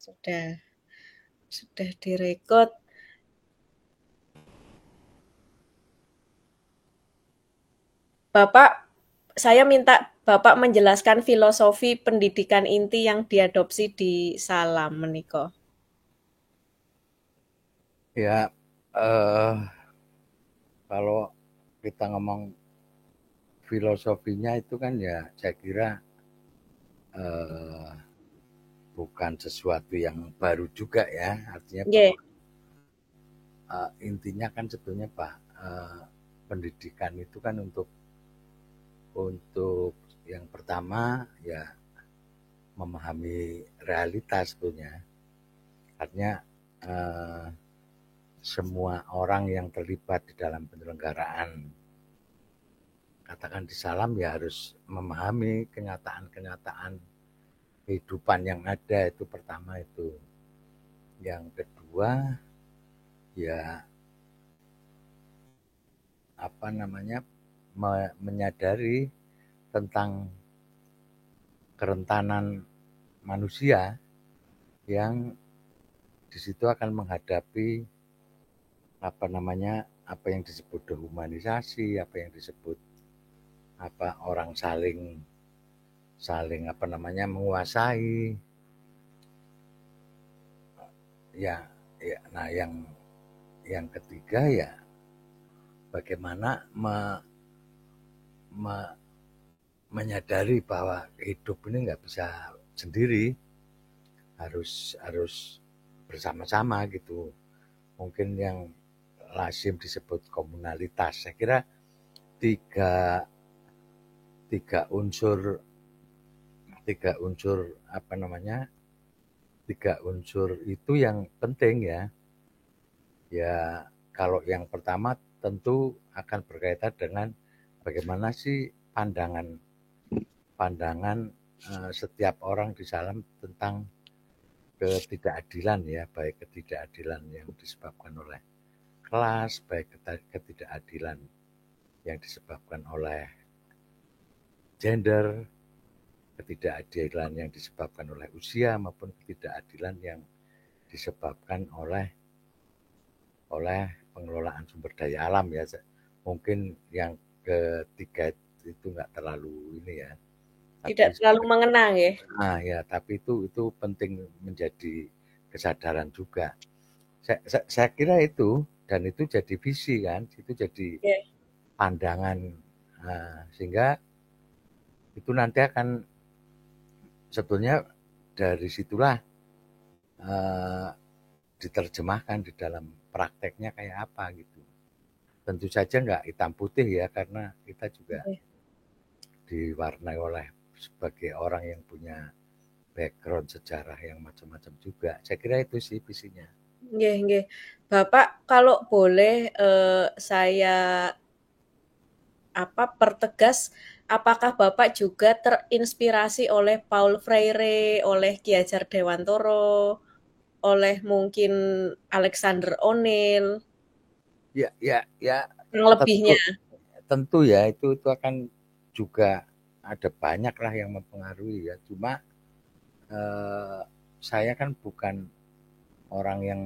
Sudah direkod. Bapak, saya minta Bapak menjelaskan filosofi pendidikan inti yang diadopsi di Salam menika. Ya, eh, kalau kita ngomong filosofinya itu kan ya saya kira eh, bukan sesuatu yang baru juga ya. Artinya Nggih, bahwa intinya kan sebetulnya Pak, pendidikan itu kan untuk yang pertama ya memahami realitas sebetulnya. Artinya eh, semua orang yang terlibat di dalam penyelenggaraan katakan di Salam ya harus memahami kenyataan-kenyataan kehidupan yang ada itu pertama itu. Yang kedua ya apa namanya menyadari tentang kerentanan manusia yang di situ akan menghadapi apa namanya apa yang disebut dehumanisasi, apa yang disebut apa orang saling saling apa namanya menguasai ya, ya nah yang ketiga ya bagaimana me- menyadari bahwa hidup ini nggak bisa sendiri, harus harus bersama-sama gitu. Mungkin yang lazim disebut komunalitas. Saya kira tiga tiga unsur tiga unsur apa namanya tiga unsur itu yang penting ya. Ya kalau yang pertama tentu akan berkaitan dengan bagaimana sih pandangan pandangan setiap orang di Salam tentang ketidakadilan ya, baik ketidakadilan yang disebabkan oleh kelas, baik ketidakadilan yang disebabkan oleh gender, ketidakadilan yang disebabkan oleh usia maupun ketidakadilan yang disebabkan oleh oleh pengelolaan sumber daya alam ya. Mungkin yang ketiga itu nggak terlalu ini ya, tidak tapi terlalu mengenang ya. ya tapi itu penting menjadi kesadaran juga. Saya kira itu dan itu jadi visi kan, itu jadi Nggih. pandangan sehingga itu nanti akan sebetulnya dari situlah eh, diterjemahkan di dalam prakteknya kayak apa gitu. Tentu saja nggak hitam putih ya karena kita juga Nggih. diwarnai oleh sebagai orang yang punya background sejarah yang macam-macam juga. Saya kira itu sih visinya. Nggih nggih. Bapak kalau boleh, saya pertegas, apakah Bapak juga terinspirasi oleh Paul Freire, oleh Ki Hajar Dewantara, oleh mungkin Alexander O'Neil, Ya, ya, ya, yang lebihnya? tentu, tentu ya itu akan juga ada banyak lah yang mempengaruhi ya. Cuma eh, saya kan bukan orang yang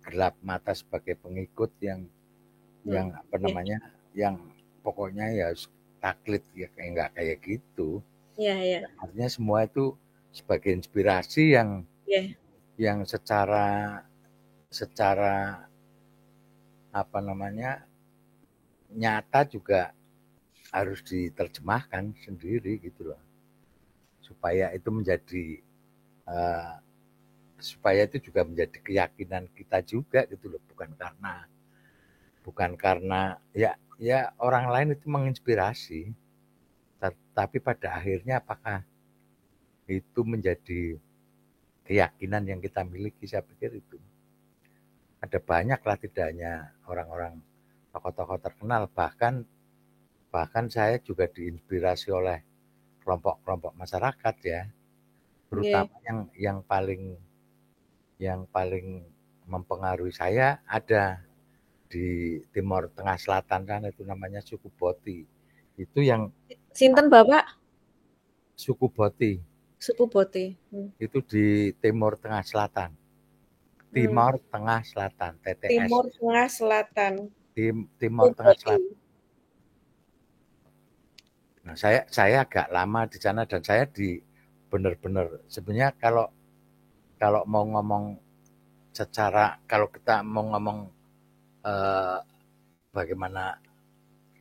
gelap mata sebagai pengikut yang apa Nggih. namanya yang pokoknya ya taklid ya kayak nggak kayak gitu. Iya iya. Artinya semua itu sebagai inspirasi Nggih. yang secara secara apa namanya nyata juga harus diterjemahkan sendiri gitu loh supaya itu menjadi uh, supaya itu juga menjadi keyakinan kita juga gitu loh bukan karena ya ya orang lain itu menginspirasi tapi pada akhirnya apakah itu menjadi keyakinan yang kita miliki saya pikir itu ada banyak lah tidak hanya orang-orang tokoh-tokoh terkenal bahkan bahkan saya juga diinspirasi oleh kelompok-kelompok masyarakat ya Nggih. terutama yang paling mempengaruhi saya ada di Timor Tengah Selatan kan itu namanya suku Boti. Itu yang Sinten Bapak? suku Boti. Suku Boti. Itu di Timur Tengah Selatan. Timur Tengah Selatan, TTS. Timur Tengah Selatan. Timur Suku Tengah Boti. Selatan. Nah, saya agak lama di sana dan saya benar-benar sebenarnya kalau mau ngomong kalau kita mau ngomong eh, bagaimana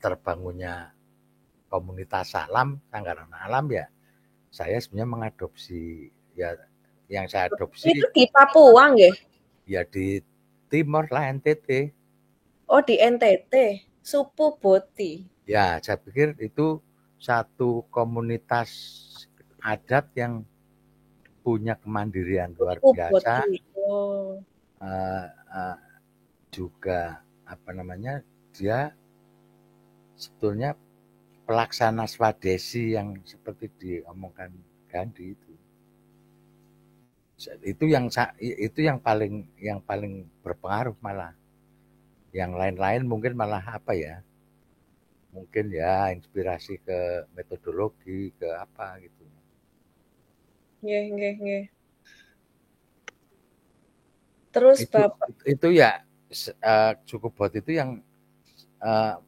terbangunnya komunitas salam, Sanggaran Alam ya, saya sebenarnya mengadopsi ya yang saya adopsi Itu di Papua nggih? ya di Timor lah NTT. Oh, di NTT. Suku Boti. Ya, saya pikir itu satu komunitas adat yang punya kemandirian luar Suku biasa, Boti. Oh. eh, eh, juga apa namanya dia sebetulnya pelaksana swadesi yang seperti diomongkan Gandhi itu yang paling berpengaruh malah. Yang lain-lain mungkin malah apa ya? Mungkin ya inspirasi ke metodologi ke apa gitu. Nggih, nggih, nggih. Terus Itu Bapak itu ya cukup buat itu yang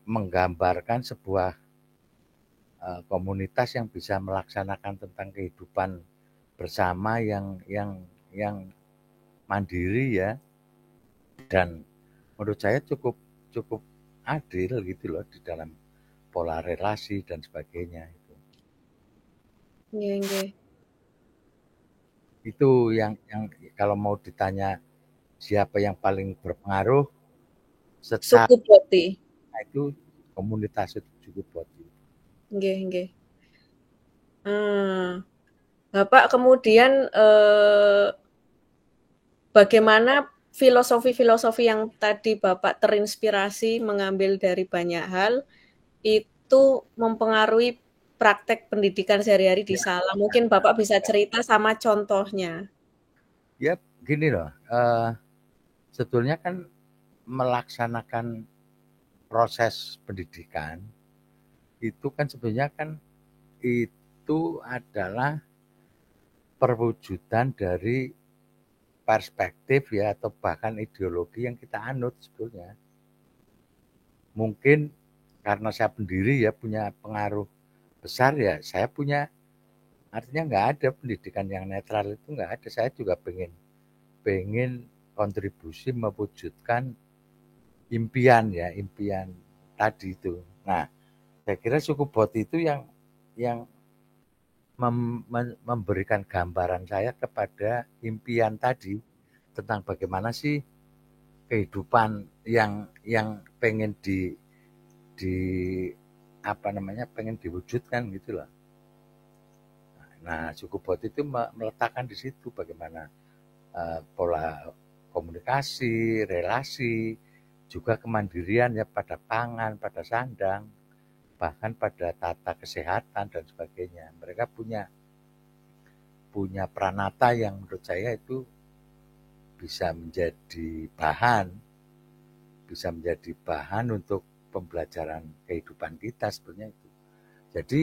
menggambarkan sebuah komunitas yang bisa melaksanakan tentang kehidupan bersama yang mandiri ya dan menurut saya cukup cukup adil gitu loh di dalam pola relasi dan sebagainya itu. nggih, nggih. Itu yang kalau mau ditanya siapa yang paling berpengaruh secara Suku Boti. itu komunitas itu cukup buat itu. Nggih, nggih. Bapak kemudian, bagaimana filosofi-filosofi yang tadi Bapak terinspirasi mengambil dari banyak hal, itu mempengaruhi praktek pendidikan sehari-hari di Ya, Salam? Mungkin Bapak bisa cerita sama contohnya. ya gini loh, sebetulnya kan melaksanakan proses pendidikan itu kan sebenarnya kan itu adalah perwujudan dari perspektif ya atau bahkan ideologi yang kita anut sebetulnya. Mungkin karena saya pendiri ya punya pengaruh besar ya saya punya artinya nggak ada pendidikan yang netral itu nggak ada. Saya juga pengen kontribusi mewujudkan impian tadi itu. Nah, saya kira suku bot itu yang memberikan gambaran saya kepada impian tadi tentang bagaimana sih kehidupan yang pengen di apa namanya pengen diwujudkan gitu loh. Nah, suku bot itu meletakkan di situ bagaimana pola komunikasi, relasi, juga kemandirian ya pada pangan, pada sandang, bahkan pada tata kesehatan dan sebagainya. Mereka punya punya pranata yang menurut saya itu bisa menjadi bahan untuk pembelajaran kehidupan kita sebenarnya itu. Jadi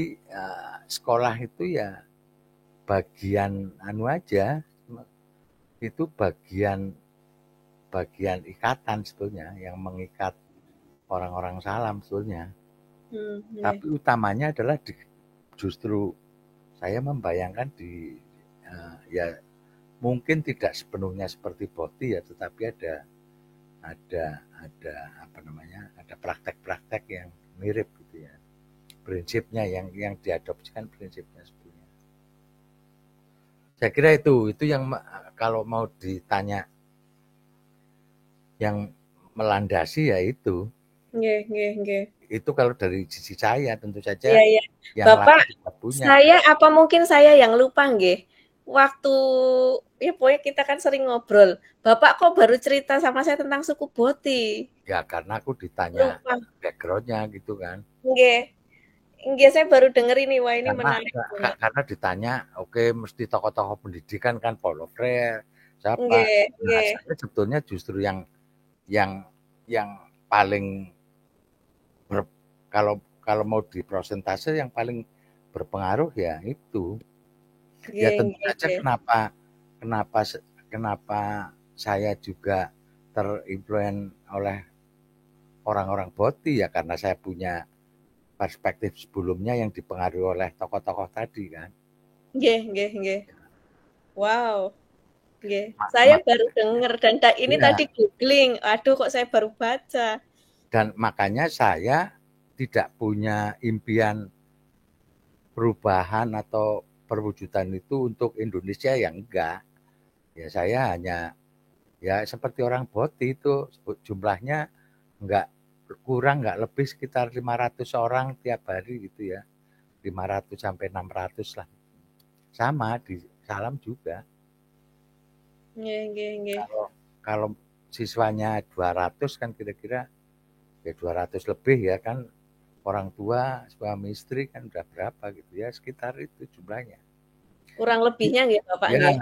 sekolah itu ya bagian anu aja, itu bagian bagian ikatan sebetulnya yang mengikat orang-orang salam sebetulnya. Nggih. Tapi utamanya adalah justru saya membayangkan ya mungkin tidak sepenuhnya seperti boti ya, tetapi ada apa namanya ada praktek-praktek yang mirip gitu ya. Prinsipnya yang diadopsikan prinsipnya sebetulnya. Saya kira itu yang kalau mau ditanya yang melandasi ya itu. Nggih, nggih, nggih. Itu kalau dari sisi saya tentu saja Iya, iya. yang lain Bapak, juga punya. saya apa mungkin saya yang lupa nggih, waktu ya pokoknya kita kan sering ngobrol, Bapak kok baru cerita sama saya tentang suku Boti? Ya karena aku ditanya Lupa. backgroundnya gitu kan. Nggih. Nggih, saya baru denger ini. Wah, ini Karena menarik banget. karena ditanya, oke mesti tokoh-tokoh pendidikan kan Paulo Freire, siapa. Nggih, Nah, nggih. saya sebetulnya justru yang yang paling ber, kalau kalau mau di prosentase yang paling berpengaruh ya itu. Ya Nggih tentu nggih saja nggih. kenapa kenapa saya juga terimpluence oleh orang-orang Boti ya karena saya punya perspektif sebelumnya yang dipengaruhi oleh tokoh-tokoh tadi kan. Nggih nggih nggih. Wow, nggih. Ma- Saya ma- baru dengar dan ini tadi ya, googling, aduh kok saya baru baca. dan makanya saya tidak punya impian perubahan atau perwujudan itu untuk Indonesia yang enggak. Ya saya hanya ya seperti orang Boti itu jumlahnya enggak kurang enggak lebih sekitar 500 orang tiap hari gitu ya. 500 sampai 600 lah. Sama di Salam juga. Nggih nggih nggih. Kalau kalau siswanya 200 kan kira-kira ya 200 lebih ya kan orang tua suami istri kan udah berapa gitu ya sekitar itu jumlahnya. Kurang lebihnya nggih Bapak Ya nggih?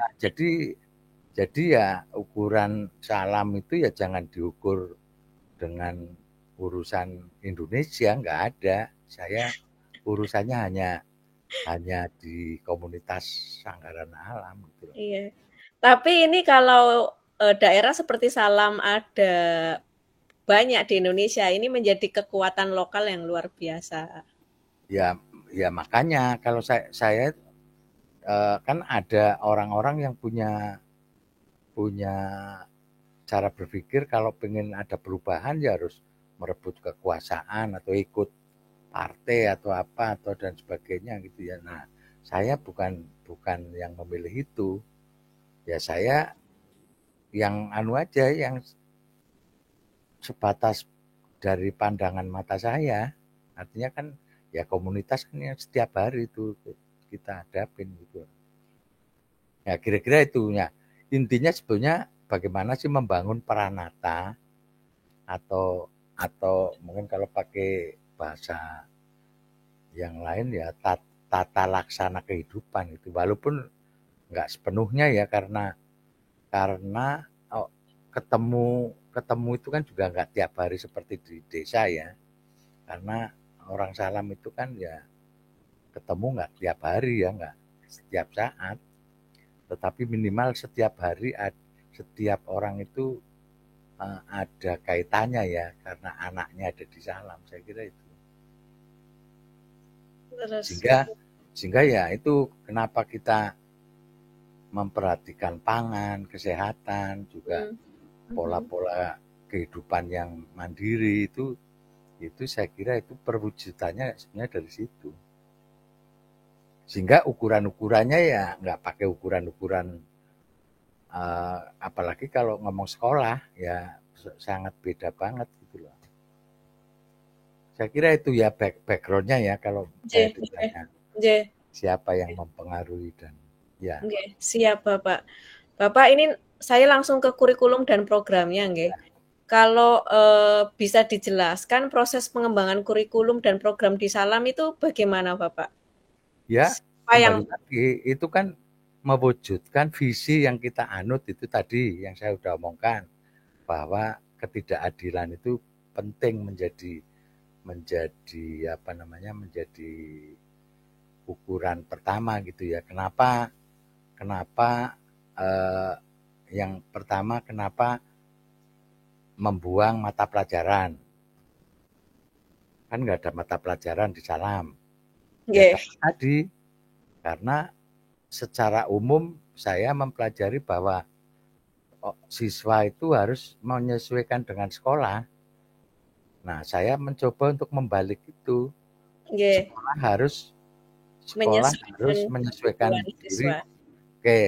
jadi ya ukuran Salam itu ya jangan diukur dengan urusan Indonesia nggak ada. Saya urusannya hanya hanya di komunitas Sanggaran Alam gitu loh. Iya. Tapi ini kalau, daerah seperti Salam ada banyak di Indonesia, ini menjadi kekuatan lokal yang luar biasa. Ya ya makanya kalau saya kan ada orang-orang yang punya punya cara berpikir kalau pengen ada perubahan ya harus merebut kekuasaan atau ikut partai atau apa atau dan sebagainya gitu ya. Nah, saya bukan bukan yang memilih itu. Ya saya yang anu aja yang sebatas dari pandangan mata saya. Artinya kan ya komunitas kan yang setiap hari itu kita hadapin gitu. Ya kira-kira itu ya. Intinya sebetulnya bagaimana sih membangun peranata atau mungkin kalau pakai bahasa yang lain ya tata laksana kehidupan itu walaupun nggak sepenuhnya ya karena oh, ketemu ketemu itu kan juga nggak tiap hari seperti di desa ya karena orang Salam itu kan ya ketemu nggak tiap hari ya nggak setiap saat tetapi minimal setiap hari setiap orang itu ada kaitannya ya karena anaknya ada di Salam saya kira itu Terus sehingga sehingga ya itu kenapa kita memperhatikan pangan, kesehatan, juga mhm mhm. pola-pola kehidupan yang mandiri itu saya kira itu perwujudannya sebenarnya dari situ. Sehingga ukuran-ukurannya ya nggak pakai ukuran-ukuran apalagi kalau ngomong sekolah ya sangat beda banget gitu loh. Saya kira itu ya backgroundnya ya kalau saya Nggih nggih ditanya nggih siapa yang mempengaruhi dan ya, nggih, siap Bapak. Bapak ini saya langsung ke kurikulum dan programnya nggih. ya, Kalau, bisa dijelaskan proses pengembangan kurikulum dan program di Salam itu bagaimana Bapak? ya Siapa yang kembali lagi itu kan mewujudkan visi yang kita anut itu tadi yang saya sudah omongkan bahwa ketidakadilan itu penting menjadi menjadi apa namanya menjadi ukuran pertama gitu ya. Kenapa kenapa eh, yang pertama kenapa membuang mata pelajaran kan nggak ada mata pelajaran di Salam ya nggih karena tadi karena secara umum saya mempelajari bahwa siswa itu harus menyesuaikan dengan sekolah. Nah, saya mencoba untuk membalik itu. nggih, Sekolah harus sekolah menyesuaikan harus menyesuaikan kebutuhan diri. siswa. Oke,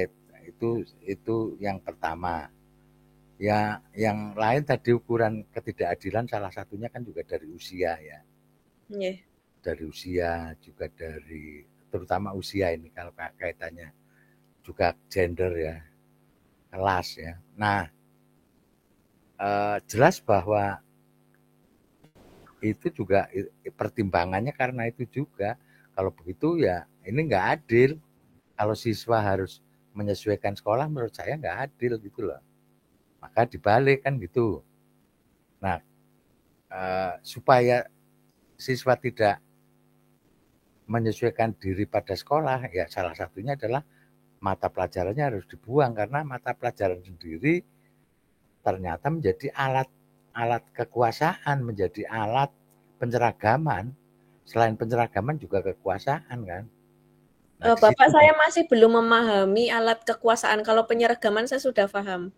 itu yang pertama. Ya, yang lain tadi ukuran ketidakadilan salah satunya kan juga dari usia ya. Nggih, Dari usia juga dari terutama usia ini kalau kaitannya juga gender ya, kelas ya. Nah, jelas bahwa itu juga pertimbangannya karena itu juga. Kalau begitu ya ini nggak adil. Kalau siswa harus menyesuaikan sekolah menurut saya nggak adil gitu loh. Maka dibalik kan gitu. Nah, supaya siswa tidak menyesuaikan diri pada sekolah, ya salah satunya adalah mata pelajarannya harus dibuang karena mata pelajaran sendiri ternyata menjadi alat kekuasaan, menjadi alat penceragaman. Selain penceragaman juga kekuasaan kan. Nah, di Bapak, situ saya masih belum memahami alat kekuasaan. Kalau penyeragaman saya sudah paham.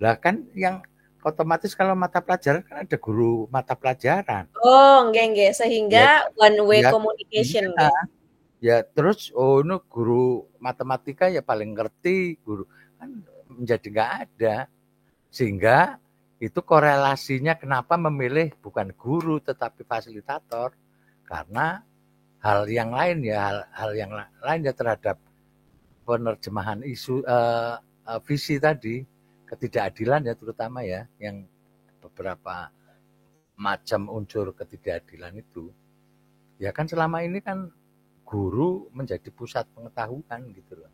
lah kan yang otomatis kalau mata pelajaran kan ada guru mata pelajaran. Oh, nggih nggih, sehingga Ya, one way ya, communication iya. nggih. Ya terus oh ini guru matematika ya paling ngerti guru kan menjadi nggak ada sehingga itu korelasinya kenapa memilih bukan guru tetapi fasilitator karena hal yang lain ya hal yang lain ya terhadap penerjemahan isu visi tadi ketidakadilan ya terutama ya yang beberapa macam unsur ketidakadilan itu ya kan selama ini kan guru menjadi pusat pengetahuan gitu loh.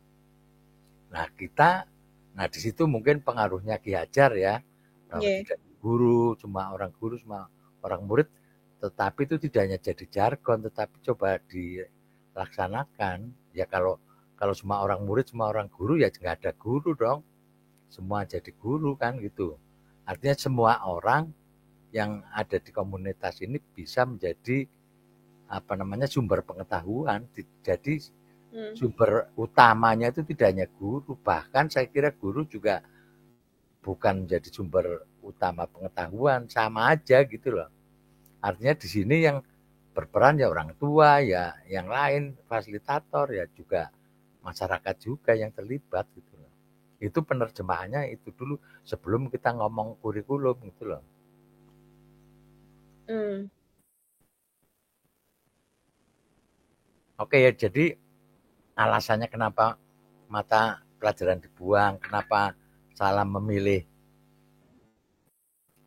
Nah di situ mungkin pengaruhnya Ki Hajar ya, bahwa Nggih. tidak guru, cuma orang murid, tetapi itu tidak hanya jadi jargon, tetapi coba dilaksanakan. Ya kalau kalau semua orang murid, semua orang guru ya nggak ada guru dong, semua jadi guru kan gitu. Artinya semua orang yang ada di komunitas ini bisa menjadi apa namanya sumber pengetahuan. Jadi Hmm. sumber utamanya itu tidak hanya guru, bahkan saya kira guru juga bukan menjadi sumber utama pengetahuan, sama aja gitu loh. Artinya di sini yang berperan ya orang tua, ya yang lain, fasilitator, ya juga masyarakat juga yang terlibat gitu loh. Itu penerjemahannya itu dulu sebelum kita ngomong kurikulum gitu loh. Hmm. Oke ya, jadi alasannya kenapa mata pelajaran dibuang, kenapa salah memilih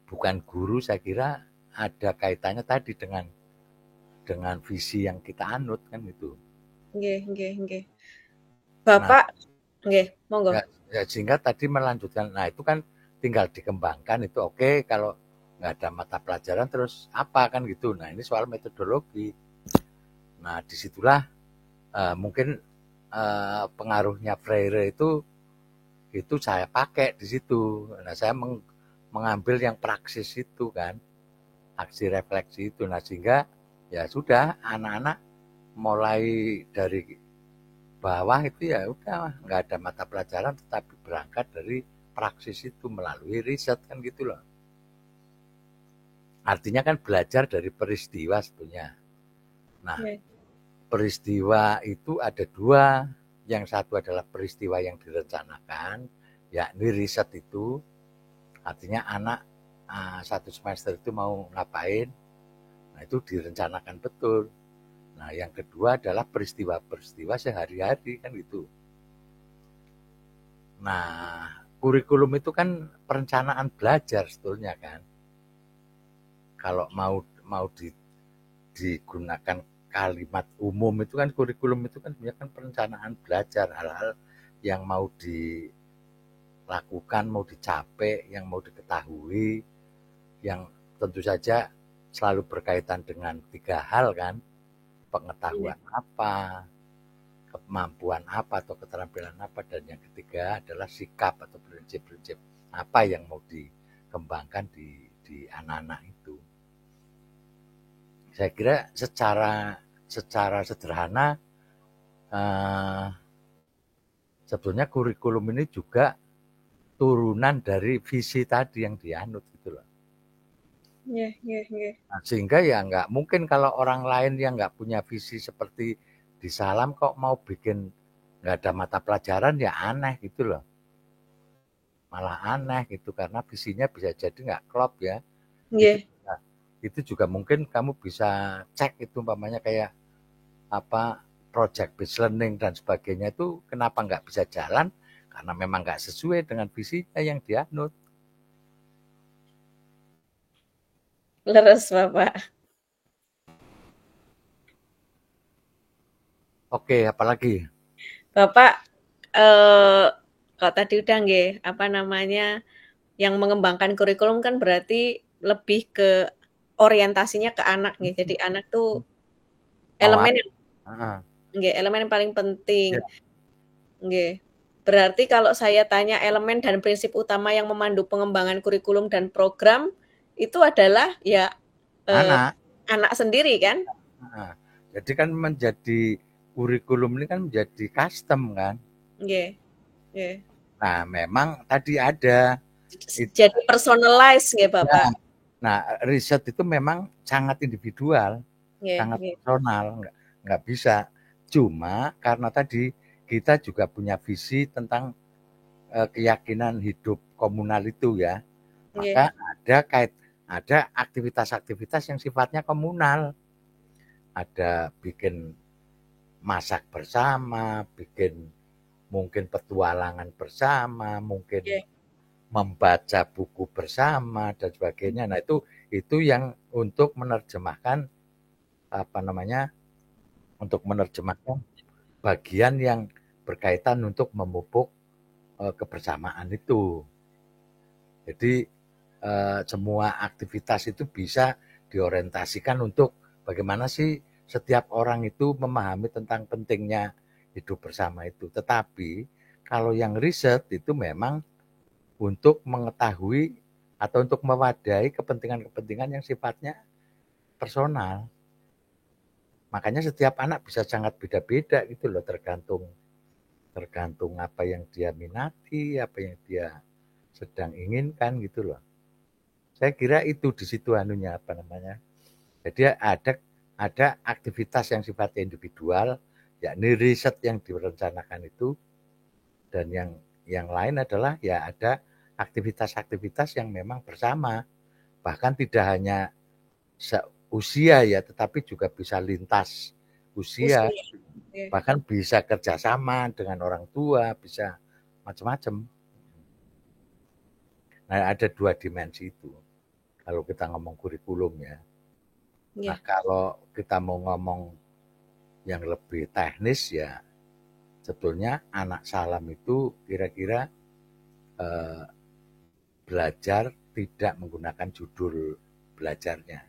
bukan guru, saya kira ada kaitannya tadi dengan visi yang kita anut kan gitu. Nggih nggih nggih. Nah, Bapak nggih, monggo. ya, ya sehingga tadi melanjutkan. Nah, itu kan tinggal dikembangkan itu oke kalau nggak ada mata pelajaran terus apa kan gitu. Nah, ini soal metodologi. Nah, disitulah mungkin pengaruhnya Freire itu saya pakai di situ. Nah, saya mengambil yang praksis itu kan, aksi refleksi itu. Nah, sehingga ya sudah anak-anak mulai dari bawah itu ya udah nggak ada mata pelajaran tetapi berangkat dari praksis itu melalui riset kan gitu loh. Artinya kan belajar dari peristiwa sebenarnya. Nah, Nggih. peristiwa itu ada dua. Yang satu adalah peristiwa yang direncanakan, yakni riset itu. Artinya anak satu semester itu mau ngapain, nah itu direncanakan betul. Nah yang kedua adalah peristiwa-peristiwa sehari-hari kan gitu. Nah kurikulum itu kan perencanaan belajar sebetulnya kan. Kalau mau digunakan kalimat umum itu kan kurikulum itu kan sebenarnya kan perencanaan belajar hal-hal yang mau dilakukan, mau dicapai, yang mau diketahui, yang tentu saja selalu berkaitan dengan tiga hal kan, Nggih. pengetahuan apa, kemampuan apa atau keterampilan apa, dan yang ketiga adalah sikap atau prinsip-prinsip apa yang mau dikembangkan di anak-anak itu. Saya kira secara sederhana eh, sebetulnya kurikulum ini juga turunan dari visi tadi yang dianut gitu loh. Nggih nggih nggih. Nah, sehingga ya nggak mungkin kalau orang lain yang nggak punya visi seperti di Salam kok mau bikin nggak ada mata pelajaran ya aneh gitu loh. Malah aneh gitu karena visinya bisa jadi nggak klop ya. Itu Nggih. itu juga mungkin kamu bisa cek itu umpamanya kayak apa project based learning dan sebagainya itu kenapa nggak bisa jalan karena memang nggak sesuai dengan visinya yang dianut. Leres, Bapak. Oke, apalagi? Bapak, eee, kalau tadi udah nggih, apa namanya, yang mengembangkan kurikulum kan berarti lebih ke orientasinya ke anak nggih. Jadi anak tuh Mau elemen yang apa? nggih, elemen yang paling penting. Ya, Nggih. Berarti kalau saya tanya elemen dan prinsip utama yang memandu pengembangan kurikulum dan program, itu adalah ya, eee, Anak. anak sendiri kan? Heeh. Jadi kan menjadi kurikulum ini kan menjadi custom kan. Nggih nggih. Nah, memang tadi ada it Jadi personalize nggih, ya. Bapak? Nah, riset itu memang sangat individual, Nggih sangat nggih. personal, nggak bisa. Cuma karena tadi kita juga punya visi tentang keyakinan hidup komunal itu ya, Nggih. maka ada aktivitas-aktivitas yang sifatnya komunal. Ada bikin masak bersama, bikin mungkin petualangan bersama, mungkin Nggih. membaca buku bersama dan sebagainya. Nah, itu yang untuk menerjemahkan apa namanya? Untuk menerjemahkan bagian yang berkaitan untuk memupuk kebersamaan itu. Jadi semua aktivitas itu bisa diorientasikan untuk bagaimana sih setiap orang itu memahami tentang pentingnya hidup bersama itu. Tetapi kalau yang riset itu memang untuk mengetahui atau untuk mewadahi kepentingan-kepentingan yang sifatnya personal. Makanya setiap anak bisa sangat beda-beda gitu loh, tergantung tergantung apa yang dia minati, apa yang dia sedang inginkan gitu loh. Saya kira itu di situ anunya apa namanya. Jadi ada aktivitas yang sifatnya individual, yakni riset yang direncanakan itu, dan yang lain adalah ya ada aktivitas-aktivitas yang memang bersama, bahkan tidak hanya seusia ya, tetapi juga bisa lintas usia, Usia. Nggih. bahkan bisa kerjasama dengan orang tua, bisa macam-macam. Nah, ada dua dimensi itu. Kalau kita ngomong kurikulum ya. Nah, Nggih. kalau kita mau ngomong yang lebih teknis ya, sebetulnya anak salam itu kira-kira eh, belajar tidak menggunakan judul belajarnya.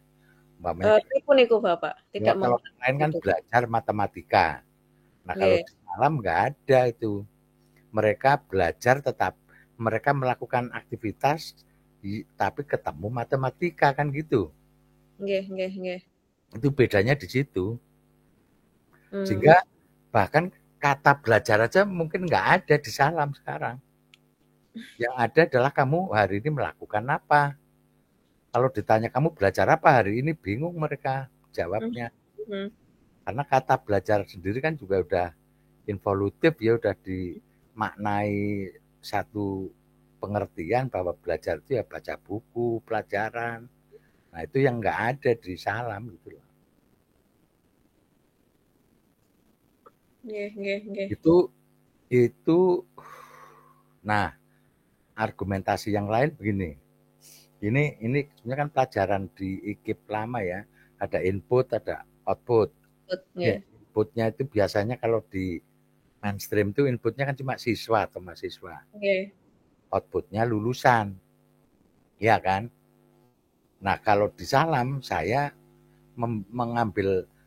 Umpamanya Pripun niku, Bapak? ya Tidak kalau menggunakan lain kan judul? belajar matematika. Nah, kalau Nggih di salam nggak ada itu. Mereka belajar tetap mereka melakukan aktivitas tapi ketemu matematika kan gitu. nggih nggih nggih. Itu bedanya di situ. Mmm. Sehingga bahkan kata belajar aja mungkin nggak ada di salam sekarang. Yang ada adalah kamu hari ini melakukan apa. Kalau ditanya kamu belajar apa hari ini, bingung mereka Mhm jawabnya. mhm. Karena kata belajar sendiri kan juga udah involutif ya, udah dimaknai satu pengertian bahwa belajar itu ya baca buku, pelajaran. Nah itu yang nggak ada di salam gitu loh. Nggih nggih nggih. Itu nah argumentasi yang lain begini. Ini sebenarnya kan pelajaran di IKIP lama ya. Ada input, ada output. Ya, Nggih. inputnya itu biasanya kalau di mainstream itu inputnya kan cuma siswa atau mahasiswa. Nggih. Outputnya lulusan. Ya kan? Nah kalau di salam saya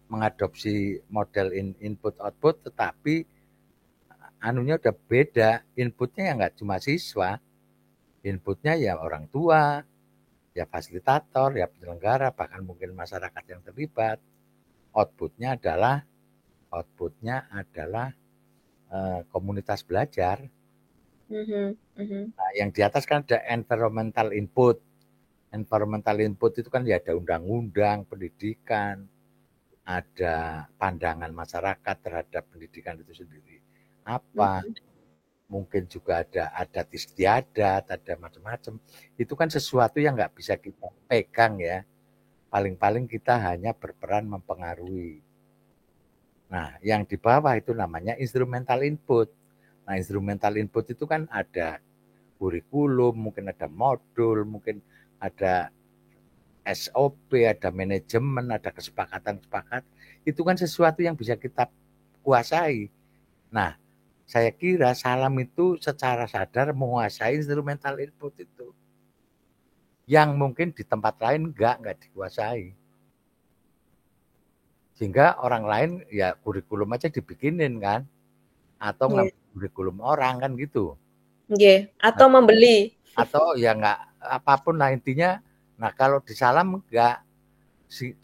mengadopsi model input output tetapi anunya udah beda. Inputnya ya nggak cuma siswa. Inputnya ya orang tua, ya fasilitator, ya penyelenggara, bahkan mungkin masyarakat yang terlibat. Outputnya adalah outputnya adalah komunitas belajar. Mhm mhm. Nah, yang di atas kan ada environmental input. Environmental input itu kan ya ada undang-undang, pendidikan, ada pandangan masyarakat terhadap pendidikan itu sendiri. Apa? Mhm. Mungkin juga ada adat istiadat, ada macam-macam. Itu kan sesuatu yang nggak bisa kita pegang ya. Paling-paling kita hanya berperan mempengaruhi. Nah, yang di bawah itu namanya instrumental input. Nah, instrumental input itu kan ada kurikulum, mungkin ada modul, mungkin ada SOP, ada manajemen, ada kesepakatan-kesepakatan. Itu kan sesuatu yang bisa kita kuasai. Nah, saya kira salam itu secara sadar menguasai instrumental input itu. Yang mungkin di tempat lain enggak dikuasai. Sehingga orang lain ya kurikulum aja dibikinin kan. Atau Nggih. kurikulum orang kan gitu. Nggih, Nah, atau membeli. atau ya nggak apapun lah intinya. Nah kalau di Salam nggak,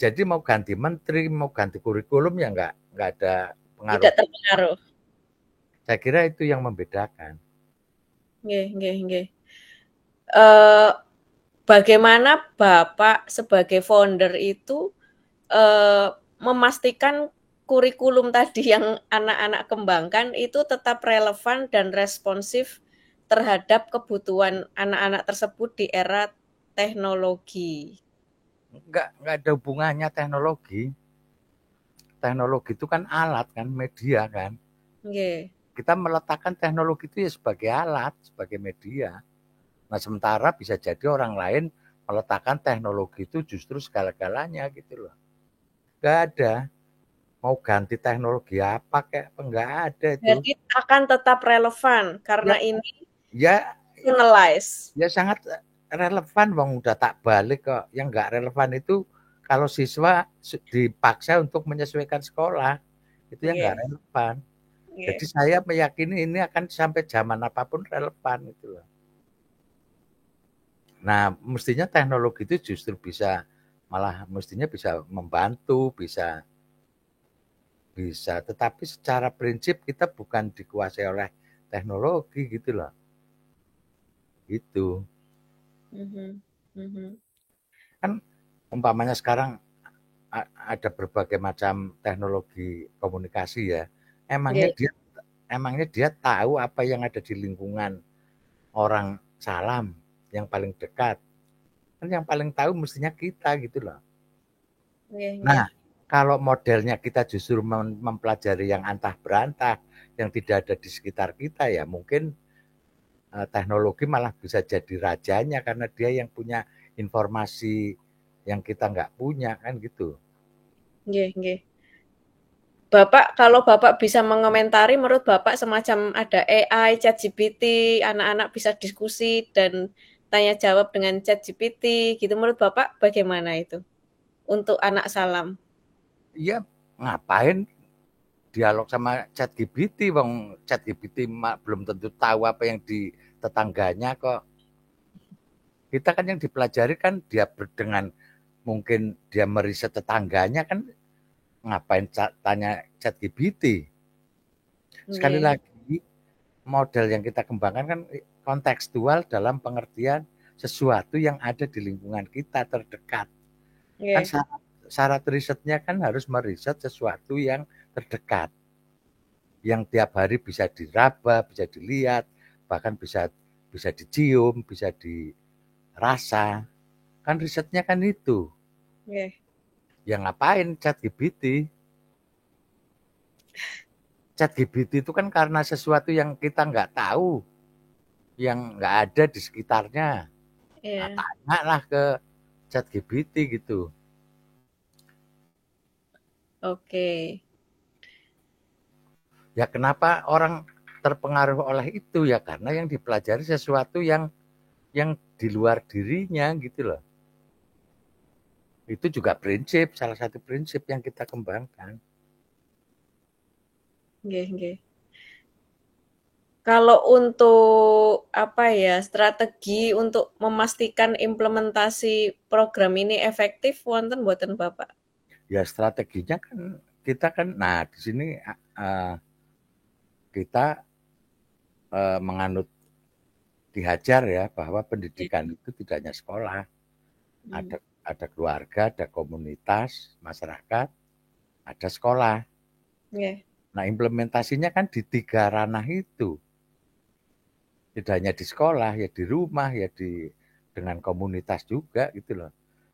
jadi mau ganti menteri, mau ganti kurikulum ya nggak ada pengaruh. Tidak terpengaruh. Saya kira itu yang membedakan. Nggih nggih nggih. Eee, bagaimana Bapak sebagai founder itu, memastikan kurikulum tadi yang anak-anak kembangkan itu tetap relevan dan responsif terhadap kebutuhan anak-anak tersebut di era teknologi? Nggak ada hubungannya teknologi. Teknologi itu kan alat kan, media kan. Nggih. Kita meletakkan teknologi itu ya sebagai alat, sebagai media. Nah sementara bisa jadi orang lain meletakkan teknologi itu justru segala-galanya gitu loh. Nggak ada. Mau ganti teknologi apa kayak nggak ada itu. Jadi akan tetap relevan karena Ya, ini ya, personalize. ya sangat relevan, bang. Udah tak balik kok. Yang nggak relevan itu kalau siswa dipaksa untuk menyesuaikan sekolah, itu yang nggak Nggih relevan. Jadi nggih. saya meyakini ini akan sampai zaman apapun relevan itu loh. Nah, mestinya teknologi itu justru bisa malah mestinya bisa membantu, bisa bisa, tetapi secara prinsip kita bukan dikuasai oleh teknologi gitu loh. Itu. Mhm mhm. Kan umpamanya sekarang ada berbagai macam teknologi komunikasi ya. Emangnya Nggih dia emangnya dia tahu apa yang ada di lingkungan orang Salam yang paling dekat. Kan yang paling tahu mestinya kita gitu loh. nggih nggih. Nah, kalau modelnya kita justru mempelajari yang antah berantah, yang tidak ada di sekitar kita ya mungkin teknologi malah bisa jadi rajanya karena dia yang punya informasi yang kita nggak punya kan gitu. Nggih nggih. Bapak kalau Bapak bisa mengomentari menurut Bapak semacam ada AI, ChatGPT, anak-anak bisa diskusi dan tanya jawab dengan ChatGPT gitu, menurut Bapak bagaimana itu untuk anak Salam? Iya, ngapain dialog sama ChatGPT, wong ChatGPT belum tentu tahu apa yang di tetangganya kok. Kita kan yang dipelajari kan dia dengan mungkin dia meriset tetangganya kan ngapain tanya ChatGPT. Sekali Nggih lagi model yang kita kembangkan kan kontekstual dalam pengertian sesuatu yang ada di lingkungan kita terdekat. Kan nggih syarat risetnya kan harus meriset sesuatu yang terdekat, yang tiap hari bisa diraba, bisa dilihat, bahkan bisa bisa dicium, bisa dirasa. Kan risetnya kan itu. nggih. Yang ngapain ChatGPT? ChatGPT itu kan karena sesuatu yang kita nggak tahu, yang nggak ada di sekitarnya. Nah, Iya, tanyalah ke ChatGPT gitu. oke. Ya kenapa orang terpengaruh oleh itu ya karena yang dipelajari sesuatu yang di luar dirinya gitu loh. Itu juga prinsip, salah satu prinsip yang kita kembangkan. Nggih nggih. Kalau untuk, apa ya, strategi untuk memastikan implementasi program ini efektif wonten mboten Bapak? Ya strateginya kan kita kan, nah di sini kita menganut dihajar ya bahwa Nggih, pendidikan itu tidak hanya sekolah, mmm, ada keluarga, ada komunitas, masyarakat, ada sekolah. nggih Nah implementasinya kan di tiga ranah itu. Tidak hanya di sekolah, ya di rumah, ya dengan komunitas juga gitu loh.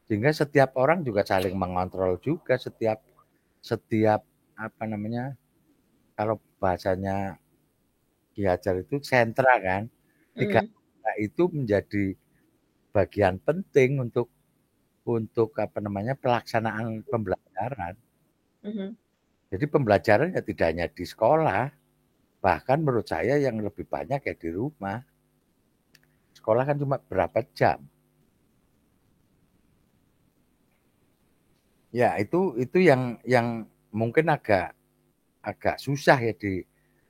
Sehingga setiap orang juga saling mengontrol juga setiap setiap apa namanya kalau bahasanya diajar itu sentra kan. Tiga mhm sentra itu menjadi bagian penting untuk apa namanya pelaksanaan pembelajaran. mhm. Jadi pembelajaran ya tidak hanya di sekolah, bahkan menurut saya yang lebih banyak ya di rumah. Sekolah kan cuma berapa jam. Ya itu yang mungkin agak agak susah ya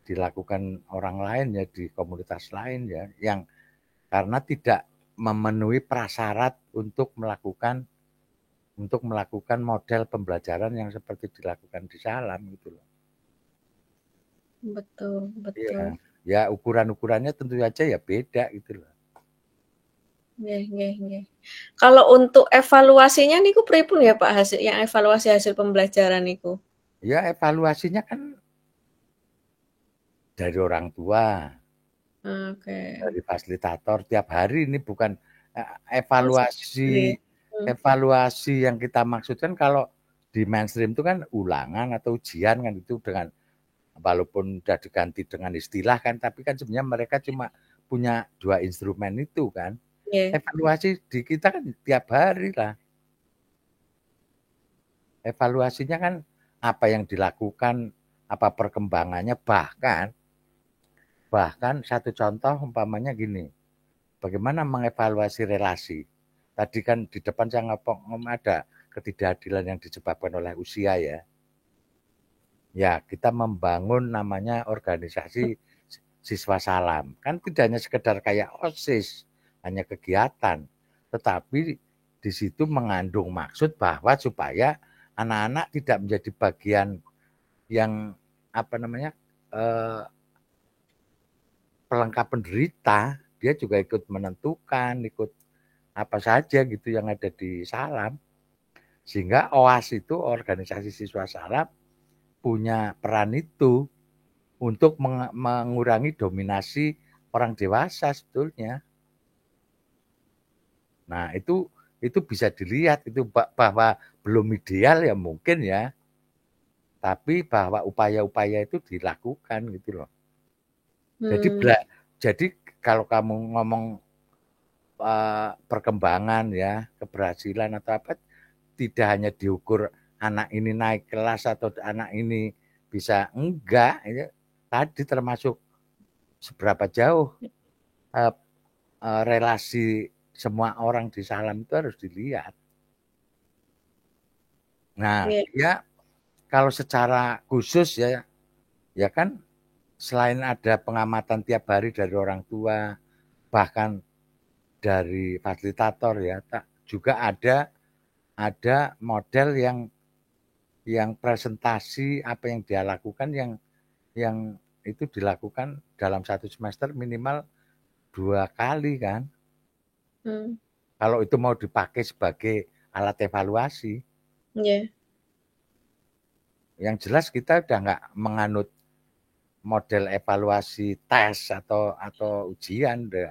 dilakukan orang lain ya di komunitas lain ya, yang karena tidak memenuhi prasyarat untuk melakukan model pembelajaran yang seperti dilakukan di Salam gitu loh. Betul, Iya, betul. ya ukuran-ukurannya tentu saja ya beda gitu loh. Nggih, nggih, nggih. Kalau untuk evaluasinya niku pripun ya Pak hasil yang evaluasi hasil pembelajaran niku? Ya evaluasinya kan dari orang tua, Oke. dari fasilitator tiap hari, ini bukan Oh seperti evaluasi hmm. evaluasi yang kita maksudkan kalau di mainstream itu kan ulangan atau ujian kan, itu dengan walaupun sudah diganti dengan istilah kan, tapi kan sebenarnya mereka cuma punya 2 instrumen itu kan. Nggih. Evaluasi di kita kan tiap hari lah. Evaluasinya kan apa yang dilakukan, apa perkembangannya, bahkan satu contoh umpamanya gini, bagaimana mengevaluasi relasi. Tadi kan di depan saya ngomong ada ketidakadilan yang disebabkan oleh usia ya. Ya, kita membangun namanya organisasi siswa Salam. Kan tidak hanya sekedar kayak OSIS, hanya kegiatan, tetapi di situ mengandung maksud bahwa supaya anak-anak tidak menjadi bagian yang apa namanya pelengkap penderita, dia juga ikut menentukan, ikut apa saja gitu yang ada di Salam. Sehingga OAS itu organisasi siswa Salam punya peran itu untuk mengurangi dominasi orang dewasa sebetulnya. Nah, itu bisa dilihat itu bahwa belum ideal ya mungkin ya, tapi bahwa upaya-upaya itu dilakukan gitu loh. Jadi Hmm. jadi kalau kamu ngomong perkembangan ya, keberhasilan atau apa, tidak hanya diukur anak ini naik kelas atau anak ini bisa enggak, ya, tadi termasuk seberapa jauh uh, relasi semua orang di Salam itu harus dilihat. Nah, Nggih. dia kalau secara khusus ya, ya kan selain ada pengamatan tiap hari dari orang tua, bahkan dari fasilitator ya, juga ada model yang presentasi apa yang dia lakukan yang itu dilakukan dalam satu semester minimal 2 kali kan. Hmm. Kalau itu mau dipakai sebagai alat evaluasi, Nggih. yang jelas kita udah nggak menganut model evaluasi tes atau ujian, udah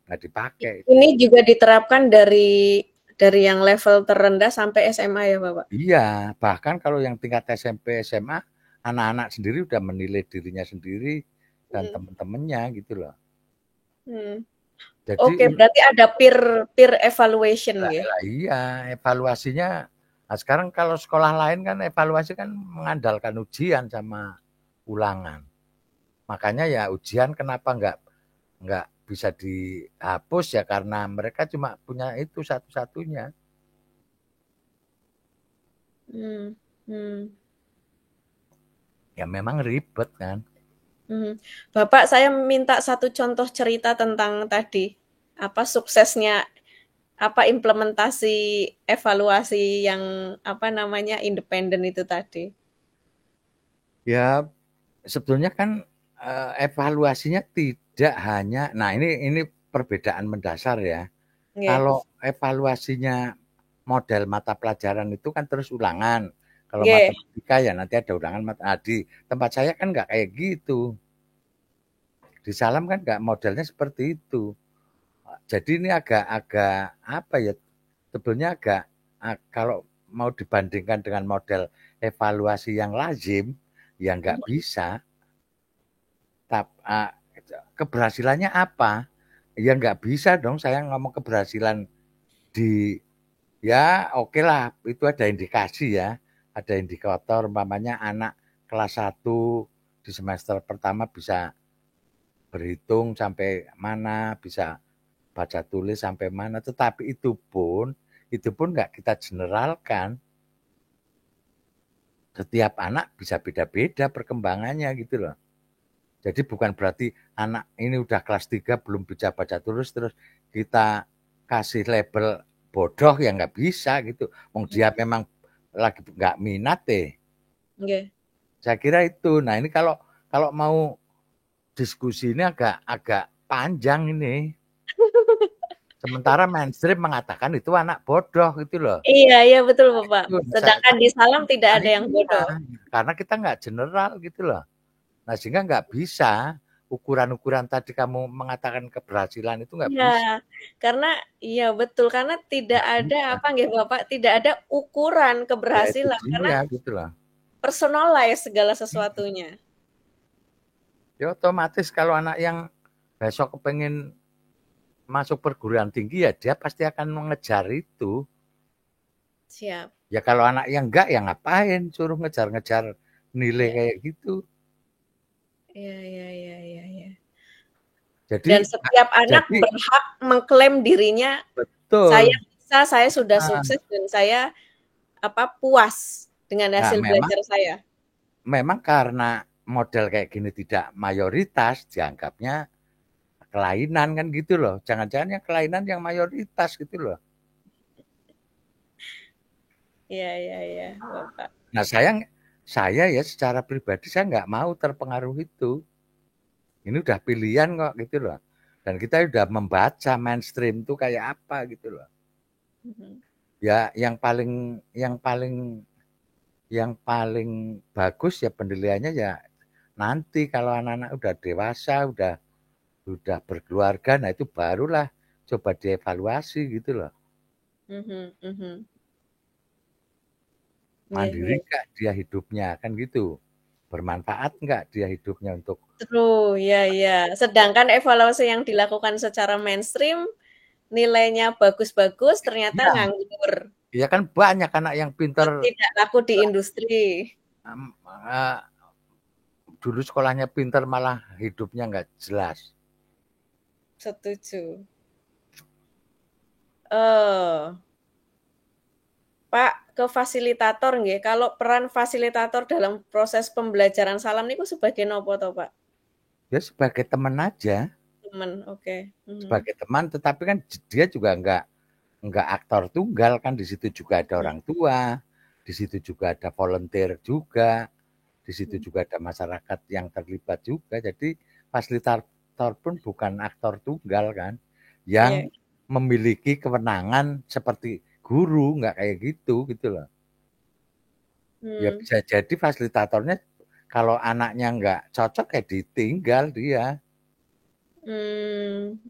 nggak dipakai itu. Ini juga diterapkan dari yang level terendah sampai SMA ya Bapak? Iya, bahkan kalau yang tingkat SMP, SMA, anak-anak sendiri udah menilai dirinya sendiri dan Hmm. teman-temannya gitu loh. Hmm. Jadi Oke, berarti ada peer peer evaluation nggih? iya, evaluasinya. Nah, sekarang kalau sekolah lain kan evaluasi kan mengandalkan ujian sama ulangan. Makanya ya ujian kenapa nggak bisa dihapus ya karena mereka cuma punya itu satu-satunya. Hmm. Hmm. Ya memang ribet kan. Hmm. Bapak, saya minta satu contoh cerita tentang tadi, apa suksesnya, apa implementasi evaluasi yang apa namanya independen itu tadi. Ya sebetulnya kan evaluasinya tidak hanya, nah ini perbedaan mendasar ya. Nggih, Kalau evaluasinya model mata pelajaran itu kan terus ulangan. Kalau nggih. matematika ya nanti ada ulangan. Nah, di tempat saya kan nggak kayak gitu. Di Salam kan nggak modelnya seperti itu. Jadi ini agak-agak apa ya? Sebetulnya agak kalau mau dibandingkan dengan model evaluasi yang lazim, ya nggak bisa. Keberhasilannya apa? Ya nggak bisa dong saya ngomong keberhasilan di, ya oke lah itu ada indikasi ya, ada indikator umpamanya anak kelas 1 di semester pertama bisa berhitung sampai mana, bisa baca tulis sampai mana, tetapi itu pun nggak kita generalkan. setiap anak bisa beda-beda perkembangannya gitu loh. Jadi bukan berarti anak ini udah kelas 3 belum bisa baca tulis terus kita kasih label bodoh ya nggak bisa gitu. Wong dia memang lagi nggak minat deh. Nggih. Saya kira itu. Nah ini kalau kalau mau diskusi ini agak panjang ini. Sementara mainstream mengatakan itu anak bodoh gitu loh. Iya iya betul Bapak. Itu Sedangkan di Salam tidak ada yang iya, bodoh. karena kita nggak general gitu loh. Nah sehingga nggak bisa ukuran-ukuran tadi kamu mengatakan keberhasilan itu nggak Iya, bisa. karena iya betul, karena tidak Nggak ada bisa. apa nggih Bapak, tidak ada ukuran Ya itu keberhasilan karena dia gitu loh. personalize segala sesuatunya. Ya otomatis kalau anak yang besok kepengen masuk perguruan tinggi ya dia pasti akan mengejar itu. Siap. Ya kalau anak yang enggak ya ngapain suruh ngejar-ngejar nilai Iya. kayak gitu. Iya iya iya iya iya. Dan Jadi setiap anak jadi berhak mengklaim dirinya, "Saya betul. bisa, saya sudah Nah, sukses dan saya apa, puas dengan nah hasil memang belajar saya." memang karena model kayak gini tidak mayoritas dianggapnya kelainan kan gitu loh. Jangan-jangan yang kelainan yang mayoritas gitu loh. Iya iya iya, Bapak. Nah saya ya secara pribadi saya nggak mau terpengaruh itu. Ini udah pilihan kok gitu loh. Dan kita udah membaca mainstream tuh kayak apa gitu loh. Mhm. Ya yang paling bagus ya penilaiannya ya nanti kalau anak-anak udah dewasa, udah berkeluarga, nah itu barulah coba dievaluasi gitu loh. Mhm mhm. Nggih Mandiri nggih. nggak dia hidupnya kan gitu. Bermanfaat nggak dia hidupnya untuk True, ya ya. Sedangkan evaluasi yang dilakukan secara mainstream, nilainya bagus-bagus, ternyata iya, nganggur, ya kan banyak anak yang pinter tidak laku di industri. eee, dulu sekolahnya pinter malah hidupnya nggak jelas. Setuju. Eh, Pak, ke fasilitator nggih. Kalau peran fasilitator dalam proses pembelajaran Salam niku sebagai nopo to, Pak? Ya sebagai teman aja, Temen, oke. Mhm. sebagai teman tetapi kan dia juga nggak aktor tunggal kan di situ juga ada Mhm orang tua, di situ juga ada volunteer juga, di situ mhm. juga ada masyarakat yang terlibat juga. Jadi fasilitator pun bukan aktor tunggal kan, yang Iya. memiliki kewenangan seperti guru, nggak kayak gitu gitu loh. Ya Hmm. bisa jadi fasilitatornya kalau anaknya nggak cocok ya ditinggal dia.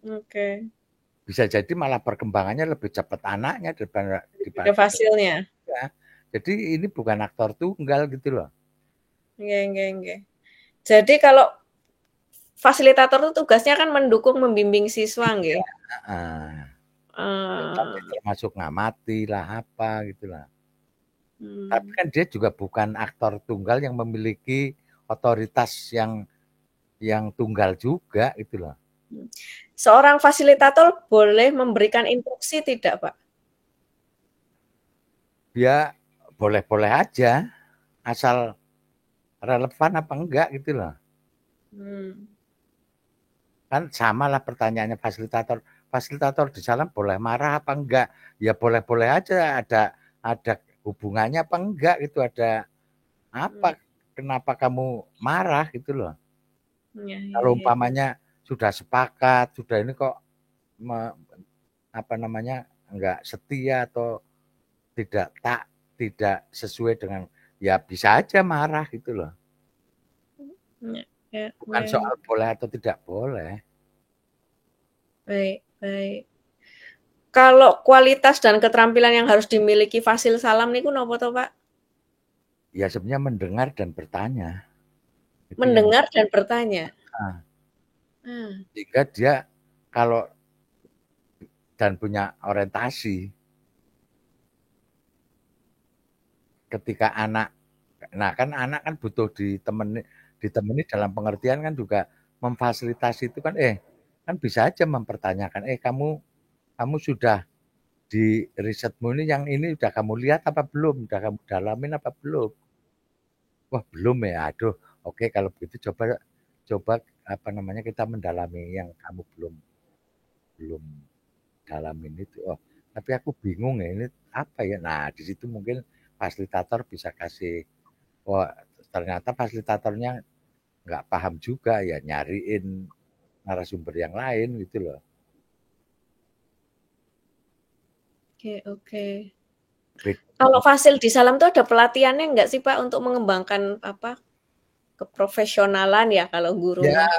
Oke. Bisa jadi malah perkembangannya lebih cepat anaknya daripada Ada dibanding fasilnya. dia. Jadi ini bukan aktor tunggal gitu loh. Nggih nggih nggih. Jadi kalau fasilitator itu tugasnya kan mendukung, membimbing siswa nggih? Iya, heeh. Ya tadi Eee, termasuk ngamati lah, apa gitu lah. Tapi mmm, kan dia juga bukan aktor tunggal yang memiliki otoritas yang tunggal juga gitu loh. mhm. Seorang fasilitator boleh memberikan instruksi tidak, Pak? Ya boleh-boleh aja, asal relevan apa enggak gitu loh. Mmm, Kan samalah pertanyaannya fasilitator. Fasilitator di Salam boleh marah apa enggak? Ya boleh-boleh aja ada hubungannya apa enggak gitu, ada apa mmm, kenapa kamu marah gitu loh. iya iya Kalau iya. umpamanya sudah sepakat, sudah ini kok me, apa namanya enggak setia atau tidak sesuai dengan ya bisa aja marah gitu loh. Iya, ya Bukan ya, soal boleh atau tidak boleh. baik baik. Kalau kualitas dan keterampilan yang harus dimiliki Fasil Salam niku napa to, Pak? Ya sebenarnya mendengar dan bertanya itu yang Mendengar dan bertanya? nah, Ah, sehingga dia kalau dan punya orientasi ketika anak nah kan anak kan butuh ditemani dalam pengertian kan juga memfasilitasi itu kan kan bisa aja mempertanyakan kamu kamu sudah di risetmu ini yang ini udah kamu lihat apa belum udah kamu dalamin apa belum Wah belum ya, aduh oke kalau begitu coba coba apa namanya kita mendalami yang kamu belum belum dalamin itu. Oh, tapi aku bingung ya ini apa ya. Nah, di situ mungkin fasilitator bisa kasih, wah ternyata fasilitatornya nggak paham juga ya nyariin narasumber yang lain gitu loh. Oke, oke. Bet- Kalau Fasil di Salam tuh ada pelatihannya nggak sih Pak untuk mengembangkan apa keprofesionalan ya kalau guru Ya, mah?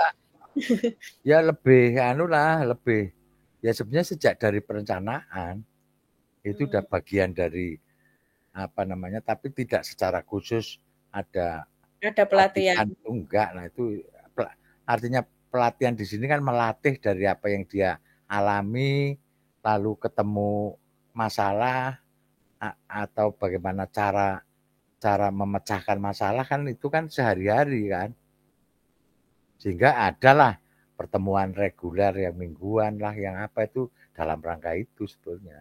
ya lebih anu lah, lebih ya sebenarnya sejak dari perencanaan itu udah Hmm, bagian dari apa namanya, tapi tidak secara khusus ada ada pelatihan. pelatihan itu enggak. Nah itu artinya pelatihan di sini kan melatih dari apa yang dia alami, lalu ketemu masalah atau bagaimana cara cara memecahkan masalah kan itu kan sehari-hari kan. Sehingga adalah pertemuan reguler yang mingguan lah yang apa itu dalam rangka itu sebetulnya.